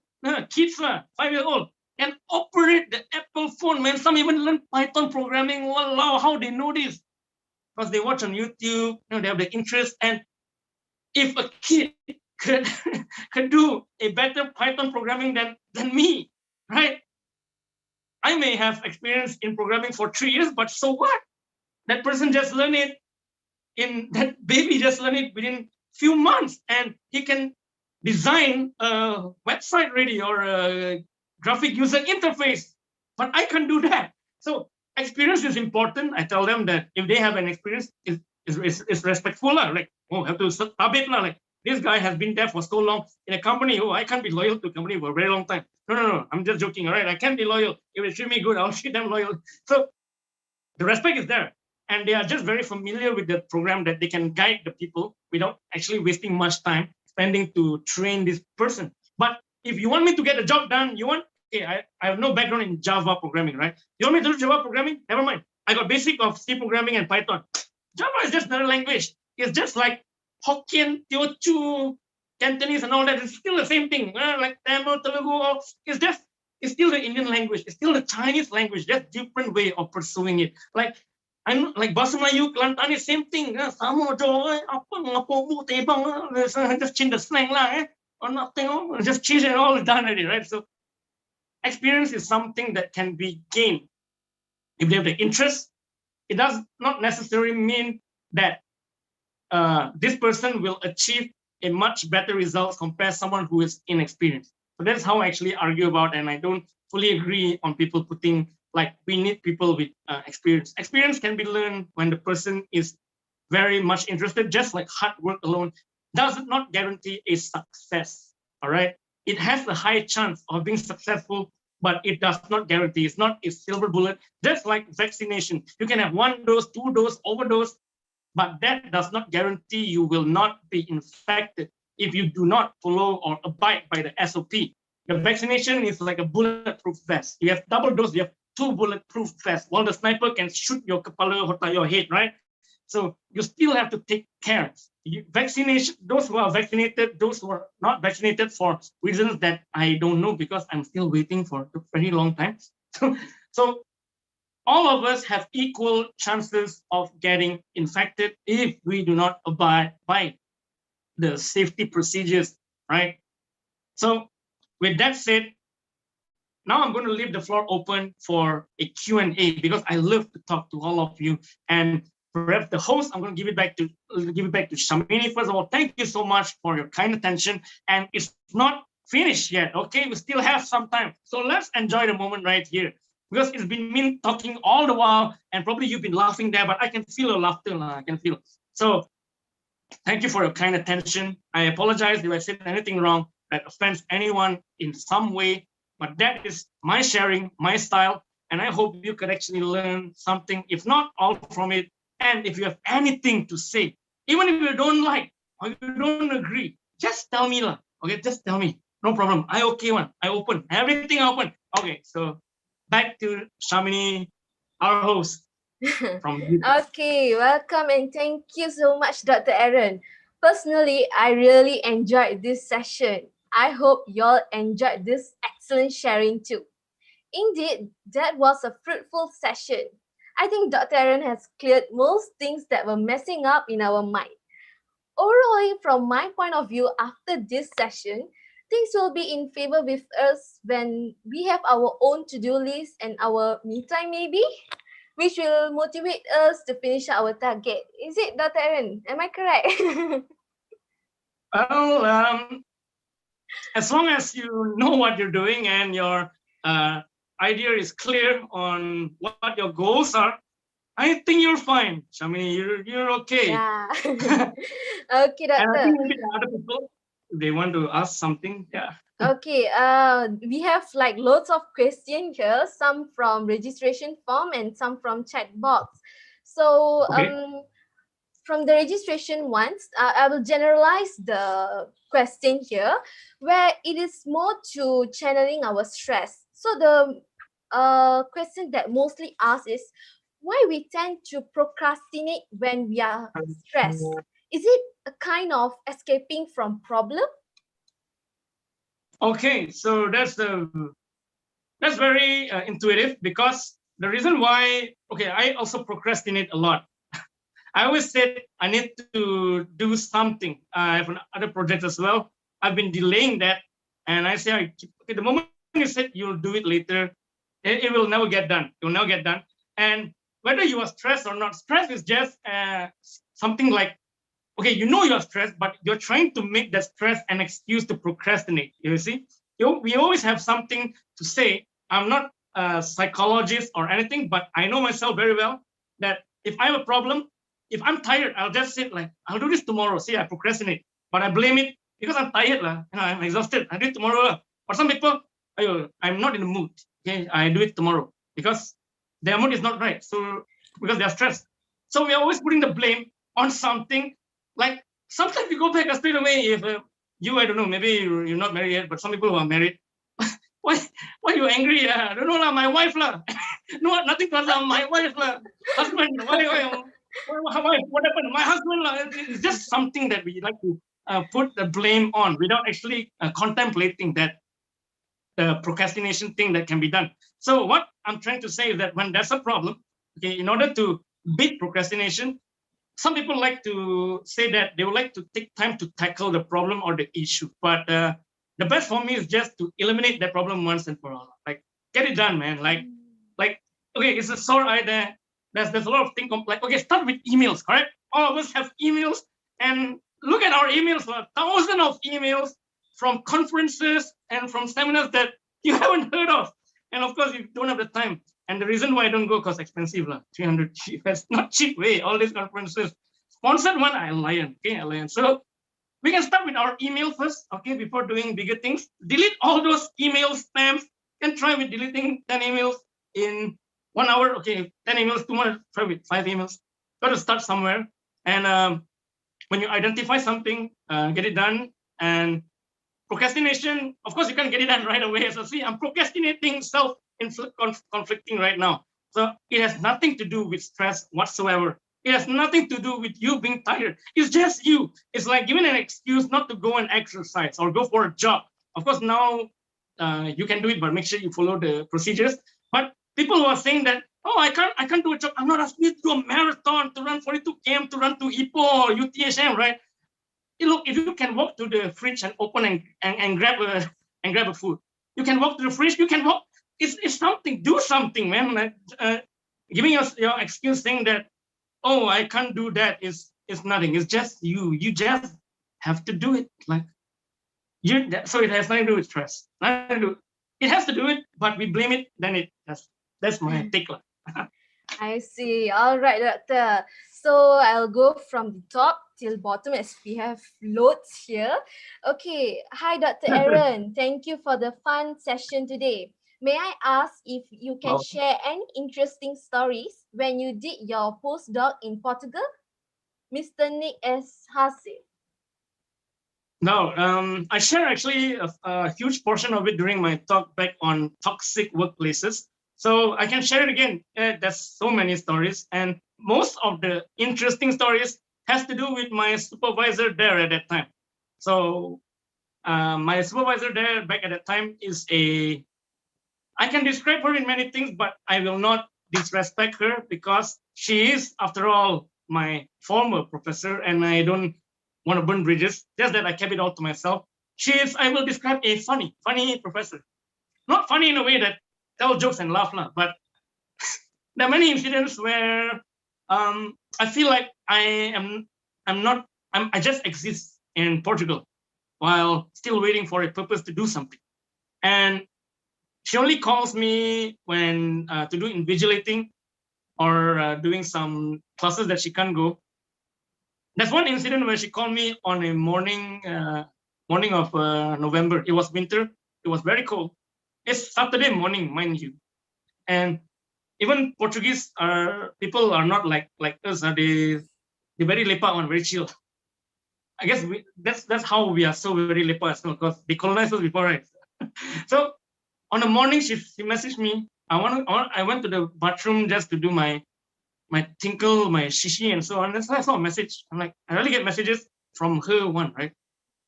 kids, 5 years old, can operate the Apple phone, man. Some even learn Python programming. Wow, how they know this? Because they watch on YouTube, they have the interest. And if a kid could do a better Python programming than me, right? I may have experience in programming for 3 years, but so what? That person just learned it that baby just learned it within few months, and he can design a website ready or a graphic user interface. But I can't do that. So experience is important. I tell them that if they have an experience, it's respectful. Like, oh, have to stop it. Like, this guy has been there for so long in a company. Oh, I can't be loyal to a company for a very long time. No. I'm just joking. All right. I can't be loyal. If they treat me good, I'll treat them loyal. So the respect is there. And they are just very familiar with the program that they can guide the people without actually wasting much time spending to train this person. But if you want me to get the job done, I have no background in Java programming, right? You want me to do Java programming? Never mind. I got basic of C programming and Python. Java is just another language. It's just like Hokkien, Teochew, Cantonese and all that. It's still the same thing. Like Tamil, Telugu. It's still the Indian language. It's still the Chinese language. Just different way of pursuing it. Like, I'm like Bahasa Melayu, Kelantan is same thing. Sama jo, apa ngapo bu tebang, just change the slang lah, or nothing. Just change it all done already, right? So experience is something that can be gained if they have the interest. It does not necessarily mean that this person will achieve a much better result compared to someone who is inexperienced. So that's how I actually argue about, and I don't fully agree on people putting like we need people with experience. Experience can be learned when the person is very much interested. Just like hard work alone does not guarantee a success. All right, it has a high chance of being successful, but it does not guarantee. It's not a silver bullet. Just like vaccination, you can have 1 dose, 2 dose, overdose, but that does not guarantee you will not be infected if you do not follow or abide by the SOP. The vaccination is like a bulletproof vest. You have double dose, you have 2 bulletproof vests, while the sniper can shoot your kepala or your head, right? So you still have to take care. Vaccination, those who are vaccinated, those who are not vaccinated for reasons that I don't know because I'm still waiting for a very long time. So all of us have equal chances of getting infected if we do not abide by the safety procedures, right? So with that said, now I'm going to leave the floor open for a Q&A because I love to talk to all of you. And perhaps the host, I'm going to give it back to Shamini. First of all, thank you so much for your kind attention. And it's not finished yet. Okay, we still have some time. So let's enjoy the moment right here. Because it's been me talking all the while, and probably you've been laughing there, but I can feel your laughter. I can feel. So thank you for your kind attention. I apologize if I said anything wrong that offends anyone in some way, but that is my sharing, my style, and I hope you could actually learn something, if not all from it. And if you have anything to say, even if you don't like or you don't agree, just tell me lah. Okay, just tell me. No problem. I okay one. I open. Everything open. Okay, so back to Shamini, our host from Okay, welcome and thank you so much, Dr. Aaron. Personally, I really enjoyed this session. I hope y'all enjoyed this excellent sharing too. Indeed, that was a fruitful session. I think Dr. Aaron has cleared most things that were messing up in our mind. Overall, from my point of view, after this session, things will be in favor with us when we have our own to-do list and our me time maybe, which will motivate us to finish our target. Is it, Dr. Aaron? Am I correct? Well, as long as you know what you're doing and your idea is clear on what your goals are, I think you're fine, Shamini. You're okay. Yeah. Okay, And I Doctor. think maybe the other people, they want to ask something. Yeah. Okay, we have like loads of questions here, some from registration form and some from chat box. So Okay. from the registration ones, I will generalize the question here, where it is more to channeling our stress. So the question that mostly asked is why we tend to procrastinate when we are stressed. Is it a kind of escaping from problem? Okay. So that's very intuitive, because the reason why, okay, I also procrastinate a lot. I always said I need to do something. I have other projects as well. I've been delaying that, and I say, okay, the moment you said you'll do it later, it will never get done. It will never get done. And whether you are stressed or not, stress is just something like, okay, you know you're stressed, but you're trying to make that stress an excuse to procrastinate. You see, we always have something to say. I'm not a psychologist or anything, but I know myself very well that if I have a problem, if I'm tired, I'll just say like, I'll do this tomorrow. See, I procrastinate, but I blame it because I'm tired, lah. I'm exhausted. I do it tomorrow, lah. For some people, I'm not in the mood. Okay, I do it tomorrow because their mood is not right. So because they're stressed, so we're always putting the blame on something. Like sometimes we go back straight away. If I don't know, maybe you're not married yet, but some people who are married, why are you angry? I don't know lah, my wife lah. No, nothing personal. My wife lah, husband. What happened? My husband lah. It's just something that we like to put the blame on without actually contemplating that the procrastination thing that can be done. So what I'm trying to say is that when there's a problem, okay, in order to beat procrastination, some people like to say that they would like to take time to tackle the problem or the issue. But the best for me is just to eliminate that problem once and for all. Like, get it done, man. Like, okay, it's a sore eye there. There's a lot of things. Like, okay, start with emails, correct? All of us have emails, and look at our emails. Thousands of emails from conferences and from seminars that you haven't heard of. And of course, you don't have the time. And the reason why I don't go, because expensive, 300 cheap. That's not cheap way. All these conferences. Sponsored one, I lion. Okay, I lion. So we can start with our email first, okay, before doing bigger things. Delete all those email spams. Can try with deleting 10 emails in 1 hour. Okay, 10 emails, too much. Try with 5 emails. Got to start somewhere. And when you identify something, get it done. And procrastination, of course, you can't get it done right away. So see, I'm procrastinating, self-conflicting right now. So it has nothing to do with stress whatsoever. It has nothing to do with you being tired. It's just you. It's like giving an excuse not to go and exercise or go for a jog. Of course, now you can do it, but make sure you follow the procedures. But people who are saying that, oh, I can't do a jog. I'm not asking you to do a marathon, to run 42 km, to run to Ipoh or UTHM, right? Look, if you can walk to the fridge and open and grab a food, you can walk to the fridge. You can walk. It's something. Do something, man. Giving us your excuse saying that oh, I can't do that, is nothing. It's just you. You just have to do it. Like so it has nothing to do with stress. Nothing to do. It has to do it, but we blame it. Then it has. That's my take. I see. All right, Doctor. So I'll go from the top till bottom as we have loads here. Okay. Hi, Dr. Aaron. Thank you for the fun session today. May I ask if you can Well, share any interesting stories when you did your postdoc in Portugal? Mr. Nick S. Hasse. no, I share actually a huge portion of it during my talk back on toxic workplaces. So I can share it again. There's so many stories, and most of the interesting stories has to do with my supervisor there at that time. So my supervisor there back at that time is I can describe her in many things, but I will not disrespect her because she is, after all, my former professor, and I don't want to burn bridges. Just that I kept it all to myself. She is, I will describe a funny professor. Not funny in a way that tell jokes and laugh, but there are many incidents where I feel like I just exist in Portugal while still waiting for a purpose to do something. And she only calls me when to do invigilating or doing some classes that she can't go. There's one incident where she called me on a morning of November. It was winter. It was very cold. It's Saturday morning, mind you. And even Portuguese people are not like us. They very lepak one, very chill. I guess that's how we are so very lepak as well, because they colonized us before, right? So on the morning she messaged me. I went to the bathroom just to do my tinkle, my shishi, and so on. That's why I saw a message. I'm like, I really get messages from her one, right?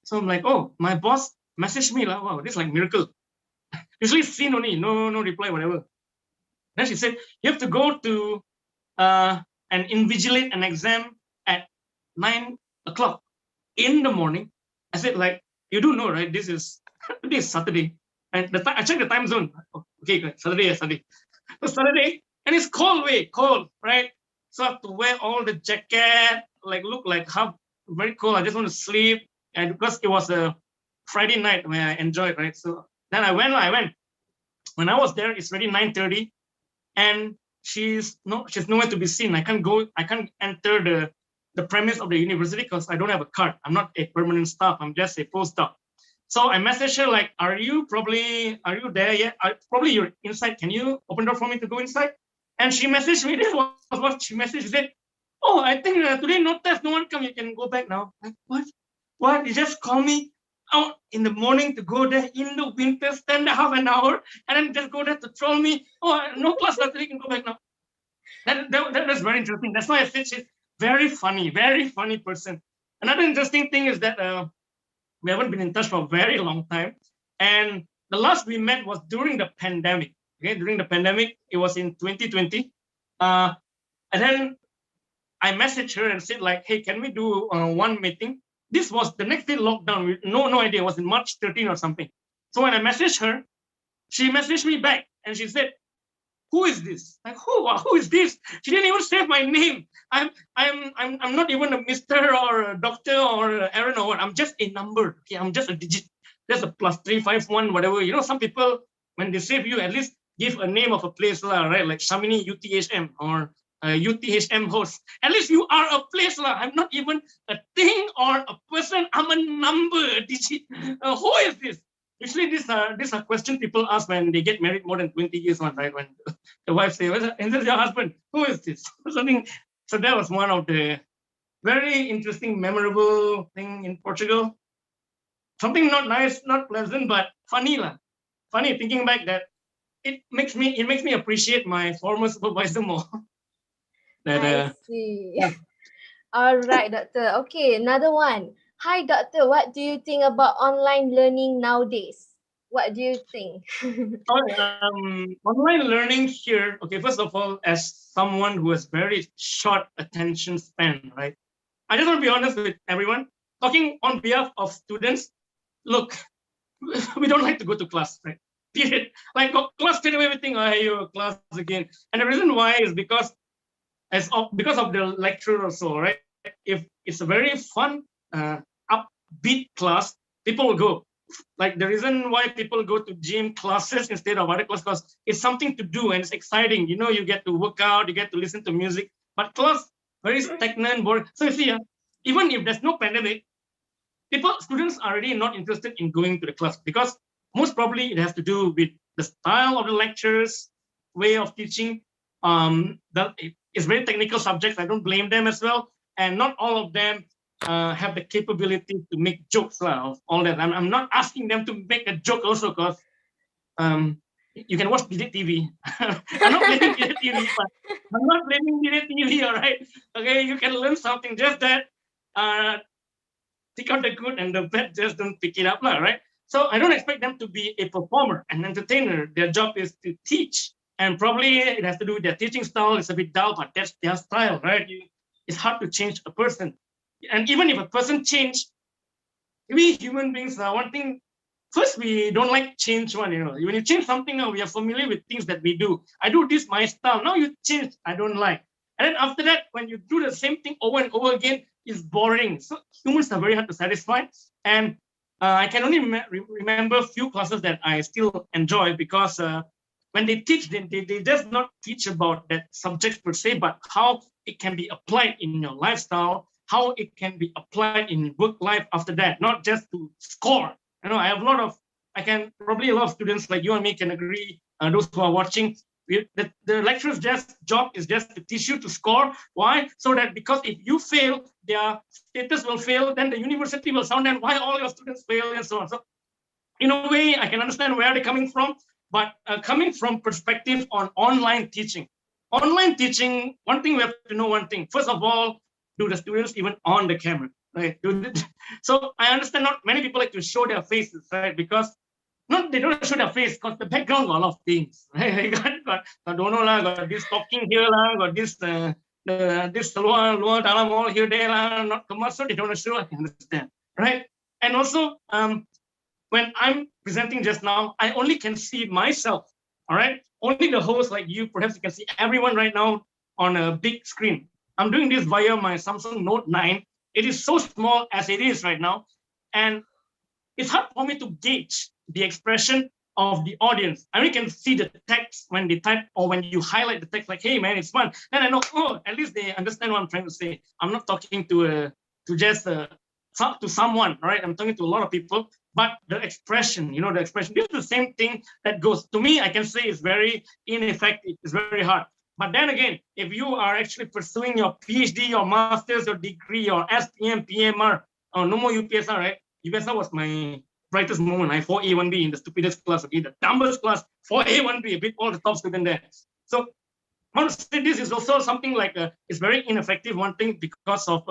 So I'm like, oh, my boss messaged me like, wow, this is like miracle. Usually seen only, no reply, whatever. Then she said, you have to go to and invigilate an exam at 9 o'clock in the morning. I said, like, you do know, right? This is Saturday. And I checked the time zone. Oh, okay, good. Saturday. It's Saturday, and it's cold, right? So I have to wear all the jacket, like look like half very cold. I just want to sleep, and because it was a Friday night where I enjoyed, right? So then I went. When I was there, it's already 9:30, and she's nowhere to be seen. I can't go. I can't enter the premise of the university because I don't have a card. I'm not a permanent staff. I'm just a postdoc. So I messaged her like, are you there yet? Probably you're inside. Can you open the door for me to go inside? And she messaged me. This was what she messaged. She said, oh, I think today no test, no one come. You can go back now. Like, what? What? You just call me out in the morning to go there in the winter, stand half an hour, and then just go there to troll me. Oh, no class, you can go back now. That's very interesting. That's why I said she's very funny person. Another interesting thing is that we haven't been in touch for a very long time. And the last we met was during the pandemic. Okay, during the pandemic, it was in 2020. And then I messaged her and said, like, hey, can we do one meeting? This was the next day lockdown. No idea. It was in March 13 or something. So when I messaged her, she messaged me back and she said, who is this? Like, who is this? She didn't even say my name. I'm not even a Mr. or a doctor or Aaron or what. I'm just a number. Okay, I'm just a digit. Just a +351, whatever. You know, some people when they save you, at least give a name of a place, right? Like Shamini UTHM or UTHM host. At least you are a place. I'm not even a thing or a person. I'm a number, a digit. Who is this? Usually these are questions people ask when they get married more than 20 years on, right? When the wife says, is this your husband? Who is this? Something. So that was one of the very interesting, memorable thing in Portugal. Something not nice, not pleasant, but funny lah. Funny thinking back that it makes me appreciate my former supervisor more. I see. Yeah. All right, Doctor. Okay, another one. Hi, Doctor. What do you think about online learning nowadays? What do you think? Online learning here. Okay, first of all, as someone who has very short attention span, right? I just want to be honest with everyone. Talking on behalf of students, look, we don't like to go to class, right? Period. Like, class straight away, we think, oh, you class again. And the reason why is because because of the lecture also, right? If it's a very fun, upbeat class, people will go. Like the reason why people go to gym classes instead of other class, it's something to do and it's exciting. You know, you get to work out, you get to listen to music. But class very stagnant, boring. So you see, even if there's no pandemic, students are already not interested in going to the class because most probably it has to do with the style of the lectures, way of teaching. It's very technical subjects. I don't blame them as well, and not all of them have the capability to make jokes of all that. I'm not asking them to make a joke also because you can watch Bidet TV. I'm not blaming Bidet TV, but I'm not blaming Bidet TV. All right, okay, you can learn something. Just that. Pick out the good and the bad, just don't pick it up, right? So I don't expect them to be a performer, an entertainer. Their job is to teach, and probably it has to do with their teaching style. It's a bit dull, but that's their style, right? It's hard to change a person, and even if a person change, we human beings are one thing. First, we don't like change one. When you change something, we are familiar with things that we do. I do this my style. Now you change, I don't like. And then after that, when you do the same thing over and over again, it's boring. So humans are very hard to satisfy. And I can only remember a few classes that I still enjoy because when they teach, they just not teach about that subject per se, but how it can be applied in your lifestyle, how it can be applied in work life after that, not just to score. I have a lot of students like you and me can agree, those who are watching, the lecturer's job is just to teach you to score. Why? So that because if you fail, their status will fail, then the university will sound and why all your students fail and so on. So in a way, I can understand where they're coming from, but coming from perspective on online teaching. Online teaching, one thing we have to know one thing. First of all, do the students even on the camera? Right? So I understand not many people like to show their faces, right? Because they don't show their face because the background got a lot of things, right? I don't know lah, got this talking here lah, got this this lower dalam all here there lah, not commercial, they don't show, I can understand, right? And also when I'm presenting just now, I only can see myself, all right? Only the host like you, perhaps you can see everyone right now on a big screen. I'm doing this via my Samsung Note 9. It is so small as it is right now. And it's hard for me to gauge the expression of the audience. I only can see the text when they type or when you highlight the text like, hey man, it's fun. Then I know, at least they understand what I'm trying to say. I'm not talking to someone, right? I'm talking to a lot of people, but the expression, the expression, this is the same thing that goes to me. I can say it's very ineffective. It's very hard. But then again, if you are actually pursuing your PhD, your master's, your degree, your SPM, PMR, no more UPSR, right? UPSR was my brightest moment. I 4A1B in the stupidest class, okay, the dumbest class, 4A1B, beat all the top students there. So I want to say this is also something like it's very ineffective. One thing because of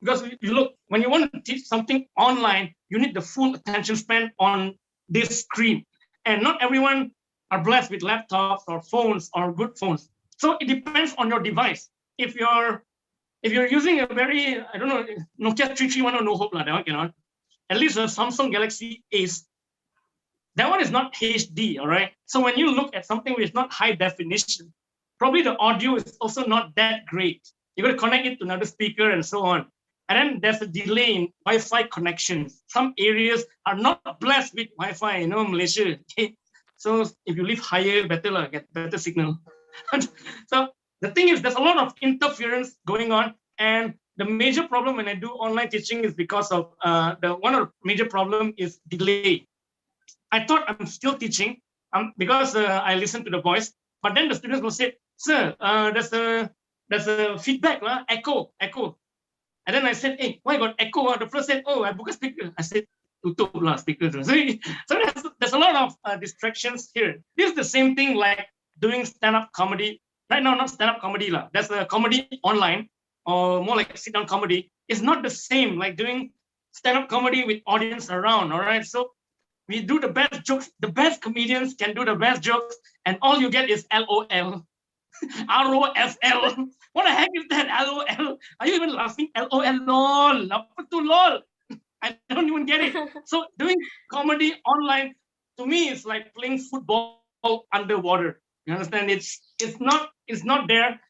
because you look, when you want to teach something online, you need the full attention span on this screen, and not everyone are blessed with laptops or phones or good phones. So it depends on your device. If you're using a very, I don't know, Nokia 3310, no hope, that one cannot. At least a Samsung Galaxy Ace, that one is not HD, all right? So when you look at something which is not high definition, probably the audio is also not that great. You're going to connect it to another speaker and so on. And then there's a delay in Wi-Fi connections. Some areas are not blessed with Wi-Fi, Malaysia. Okay? So if you live higher, better, get better signal. So the thing is, there's a lot of interference going on. And the major problem when I do online teaching is because of one of the major problem is delay. I thought I'm still teaching because I listen to the voice, but then the students will say, sir, there's a feedback, echo. And then I said, hey, why got echo? The first said, I book a speaker. I said, tutup lah speaker. So there's a lot of distractions here. This is the same thing like doing stand-up comedy. Right now, not stand-up comedy. There's a comedy online, or more like sit-down comedy. It's not the same like doing stand-up comedy with audience around, all right? So we do the best jokes. The best comedians can do the best jokes, and all you get is LOL. ROFL. What the heck is that? LOL. Are you even laughing? LOL. LOL. LOL. I don't even get it. So doing comedy online, to me, it's like playing football underwater. You understand? It's not there.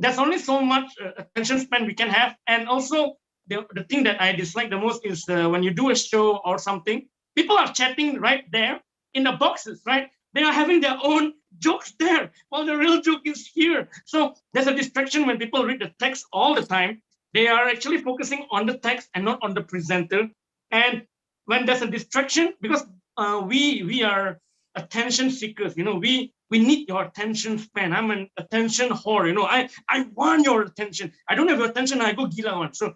there's only so much attention span we can have. And also the thing that I dislike the most is when you do a show or something, people are chatting right there in the boxes, right? They are having their own jokes there while the real joke is here. So there's a distraction when people read the text all the time. They are actually focusing on the text and not on the presenter. And when there's a distraction, because we are attention seekers, we need your attention span. I'm an attention whore, I want your attention. I don't have your attention, I go gila one. So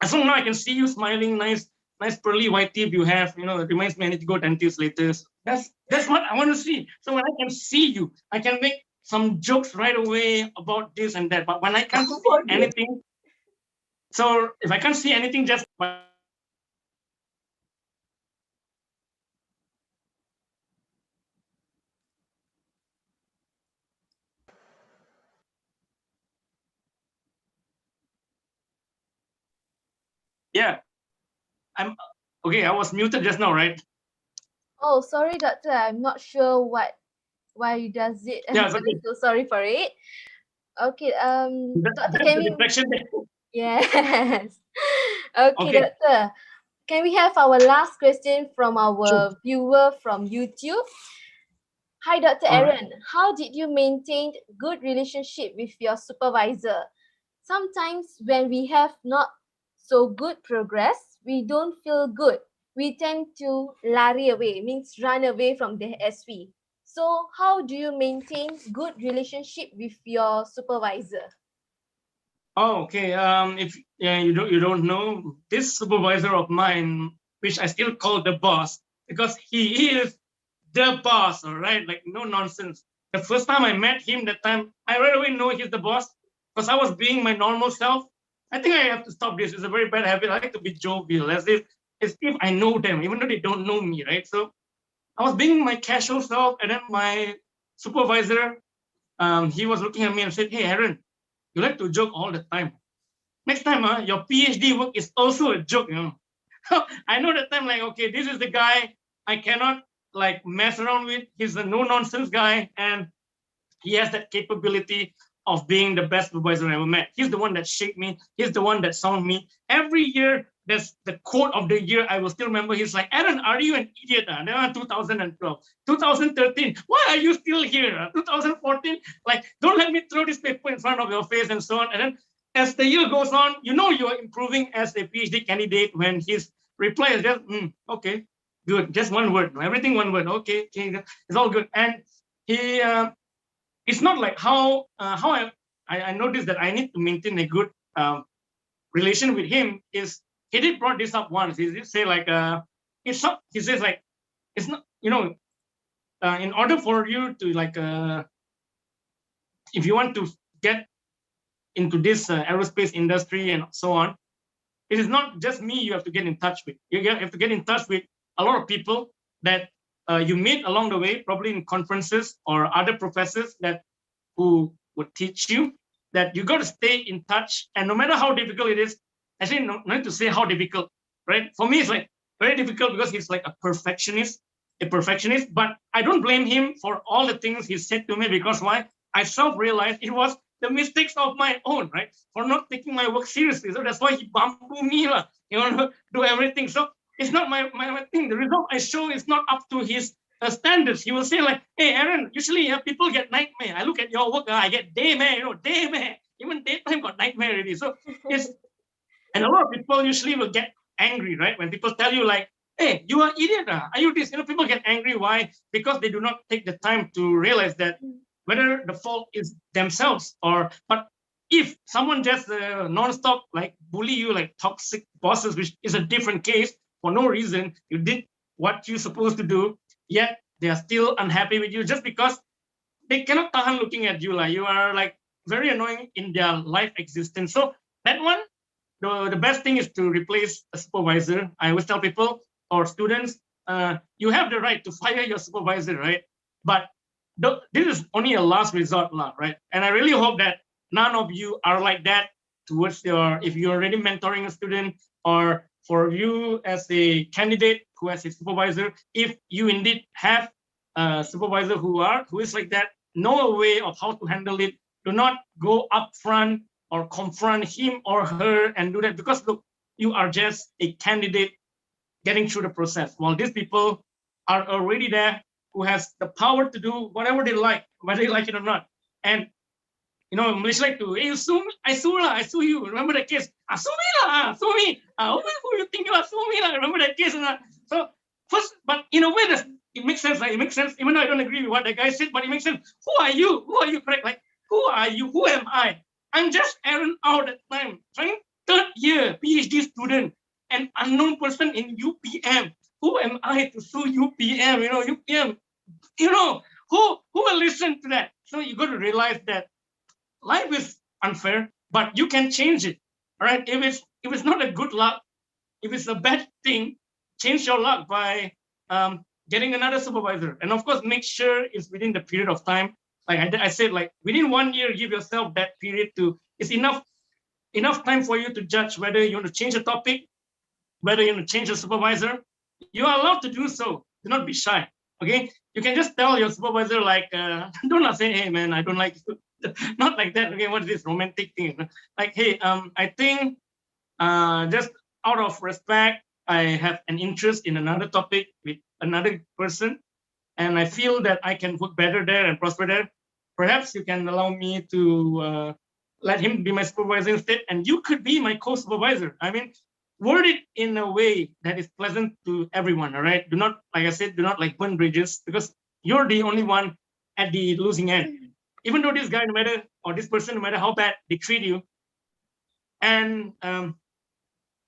as long now I can see you smiling, nice pearly white teeth you have, it reminds me I need to go dentist later. So that's what I want to see. So when I can see you, I can make some jokes right away about this and that. But when I can't see anything, so if I can't see anything, just yeah, I'm okay. I was muted just now, right? Oh, sorry, doctor. I'm not sure why he does it. Yeah, I'm okay. so sorry for it. Okay, doctor, That's can the we? depression. Yes. Okay, Okay, doctor. Can we have our last question from sure. our viewer from YouTube? Hi, Dr. All right. Aaron. How did you maintain good relationship with your supervisor? Sometimes when we have not so good progress, we don't feel good. We tend to lari away, means run away from the SV. So how do you maintain good relationship with your supervisor? Oh, okay. If you don't know this supervisor of mine, which I still call the boss, because he is the boss. All right, like no nonsense. The first time I met him, that time I right away know he's the boss because I was being my normal self. I think I have to stop this. It's a very bad habit. I like to be jovial, as if I know them, even though they don't know me, right? So I was being my casual self, and then my supervisor, he was looking at me and said, "Hey, Aaron, you like to joke all the time. Next time, your PhD work is also a joke, I know that time, like, okay, this is the guy I cannot like mess around with. He's a no nonsense guy, and he has that capability of being the best supervisor I ever met. He's the one that shaped me. He's the one that sound me. Every year, there's the quote of the year. I will still remember. He's like, Aaron, are you an idiot? 2012, 2013. Why are you still here? 2014, like, don't let me throw this paper in front of your face and so on. And then as the year goes on, you are improving as a PhD candidate when his reply is just, okay, good. Just one word. Everything one word. Okay, it's all good. And he it's not like how I noticed that I need to maintain a good relation with him is he did brought this up once. He did say like it's not. He says like it's not. In order for you to like if you want to get into this aerospace industry and so on, it is not just me you have to get in touch with. You have to get in touch with a lot of people that you meet along the way, probably in conferences or other professors that who would teach you, that you got to stay in touch. And no matter how difficult it is, actually, no need to say how difficult, right? For me, it's like very difficult because he's like a perfectionist. But I don't blame him for all the things he said to me, because why? I self-realized it was the mistakes of my own, right? For not taking my work seriously. So that's why he bamboo me, do everything. So it's not my thing. The result I show is not up to his standards. He will say like, hey, Aaron, usually people get nightmare. I look at your work, I get daymare, daymare. Even daytime got nightmare already. So it's, and a lot of people usually will get angry, right? When people tell you like, hey, you are idiot. Are you this? People get angry. Why? Because they do not take the time to realize that whether the fault is themselves but if someone just non-stop like bully you like toxic bosses, which is a different case, for no reason, you did what you're supposed to do, yet they are still unhappy with you just because they cannot tahan looking at you. Like you are like very annoying in their life existence. So that one, the best thing is to replace a supervisor. I always tell people or students, you have the right to fire your supervisor, right? But this is only a last resort, right? And I really hope that none of you are like that towards if you're already mentoring a student, or for you as a candidate who has a supervisor, if you indeed have a supervisor who is like that, know a way of how to handle it. do not go up front or confront him or her and do that, because look, you are just a candidate getting through the process, while these people are already there, who has the power to do whatever they like, whether they like it or not. And Malaysia like to, hey, you sue me? I sue you. Remember that case? Sue me lah, sue me. Who you think you are? Sue me lah. Remember that case or not? So first, but in a way, it makes sense. Like, it makes sense, even though I don't agree with what the guy said, but it makes sense. Who are you? Who are you? Correct? Like, who are you? Who am I? I'm just Aaron out at the time, trying third year PhD student, an unknown person in UPM. Who am I to sue UPM? UPM. Who will listen to that? So you got to realize that life is unfair, but you can change it. All right. If it's not a good luck, if it's a bad thing, change your luck by getting another supervisor. And of course, make sure it's within the period of time. Like I said, like within 1 year, give yourself that period it's enough time for you to judge whether you want to change the topic, whether you want to change the supervisor. You are allowed to do so. Do not be shy. Okay. You can just tell your supervisor, like, don't not say, hey man, I don't like you. Not like that. Okay, what is this romantic thing? Like, hey, I think just out of respect, I have an interest in another topic with another person, and I feel that I can work better there and prosper there. Perhaps you can allow me to let him be my supervisor instead, and you could be my co-supervisor. I mean, word it in a way that is pleasant to everyone. All right. Do not, like I said, do not like burn bridges, because you're the only one at the losing end. Even though this guy, no matter, or this person, no matter how bad they treat you, and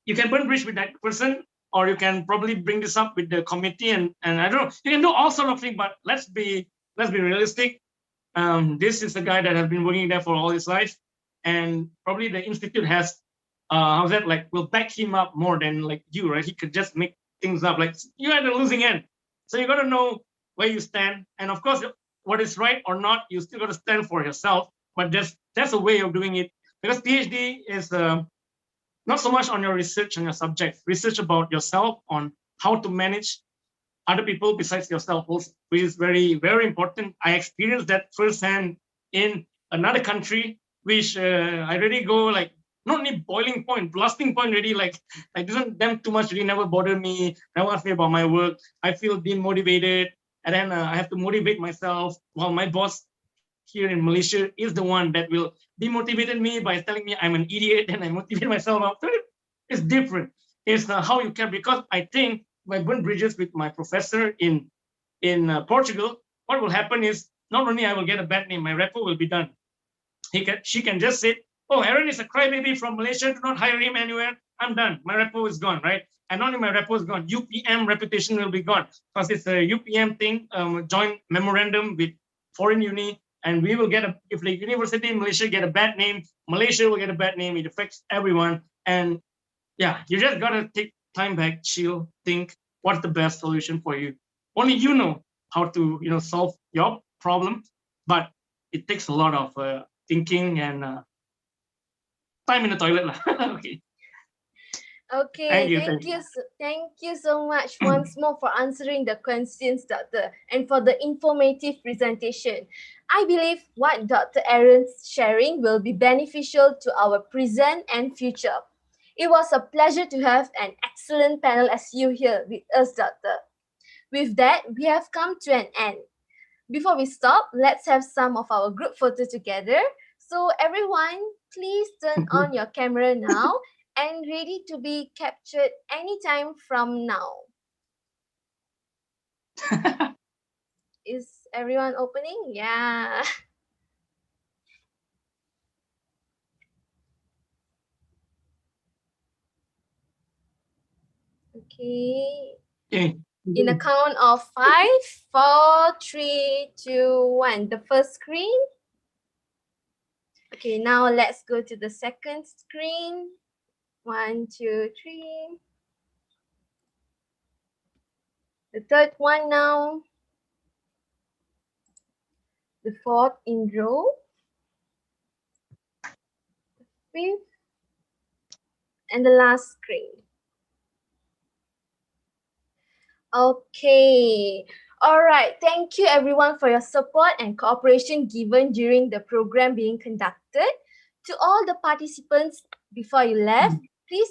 you can burn bridge with that person, or you can probably bring this up with the committee, and I don't know, you can do all sort of things. But let's be realistic. This is a guy that has been working there for all his life, and probably the institute has how's that, like, will back him up more than like you, right? He could just make things up. Like, you're at the losing end, so you got to know where you stand, and of course, what is right or not, you still got to stand for yourself. But that's a way of doing it, because PhD is not so much on your research on your subject, research about yourself, on how to manage other people besides yourself also, which is very, very important. I experienced that firsthand in another country, which I really go like, not only boiling point, blasting point really, like doesn't them too much really never bother me, never ask me about my work. I feel demotivated, and then I have to motivate myself, while my boss here in Malaysia is the one that will demotivate me by telling me I'm an idiot, and I motivate myself up. It's different. It's how you can, because I think by burn bridges with my professor in Portugal, what will happen is not only I will get a bad name, my repo will be done. She can just say, oh, Aaron is a crybaby from Malaysia, do not hire him anywhere. I'm done. My repo is gone, right? And not only my repo is gone, UPM reputation will be gone, because it's a UPM thing, joint memorandum with foreign uni, and we will get if the university in Malaysia get a bad name, Malaysia will get a bad name. It affects everyone. And yeah, you just gotta take time back, chill, think what's the best solution for you. Only you know how to solve your problem, but it takes a lot of thinking and time in the toilet lah. Okay. Okay, thank you so much once more for answering the questions, Doctor, and for the informative presentation. I believe what Dr. Aaron's sharing will be beneficial to our present and future. It was a pleasure to have an excellent panel as you here with us, Doctor. With that, we have come to an end. Before we stop, let's have some of our group photo together. So everyone, please turn on your camera now and ready to be captured anytime from now. Is everyone opening? Yeah. Okay. In a count of 5, 4, 3, 2, 1. The first screen. Okay, now let's go to the second screen. 1, 2, 3. The third one now. The fourth in row. The fifth. And the last screen. Okay. All right, thank you everyone for your support and cooperation given during the program being conducted. To all the participants, before you left, please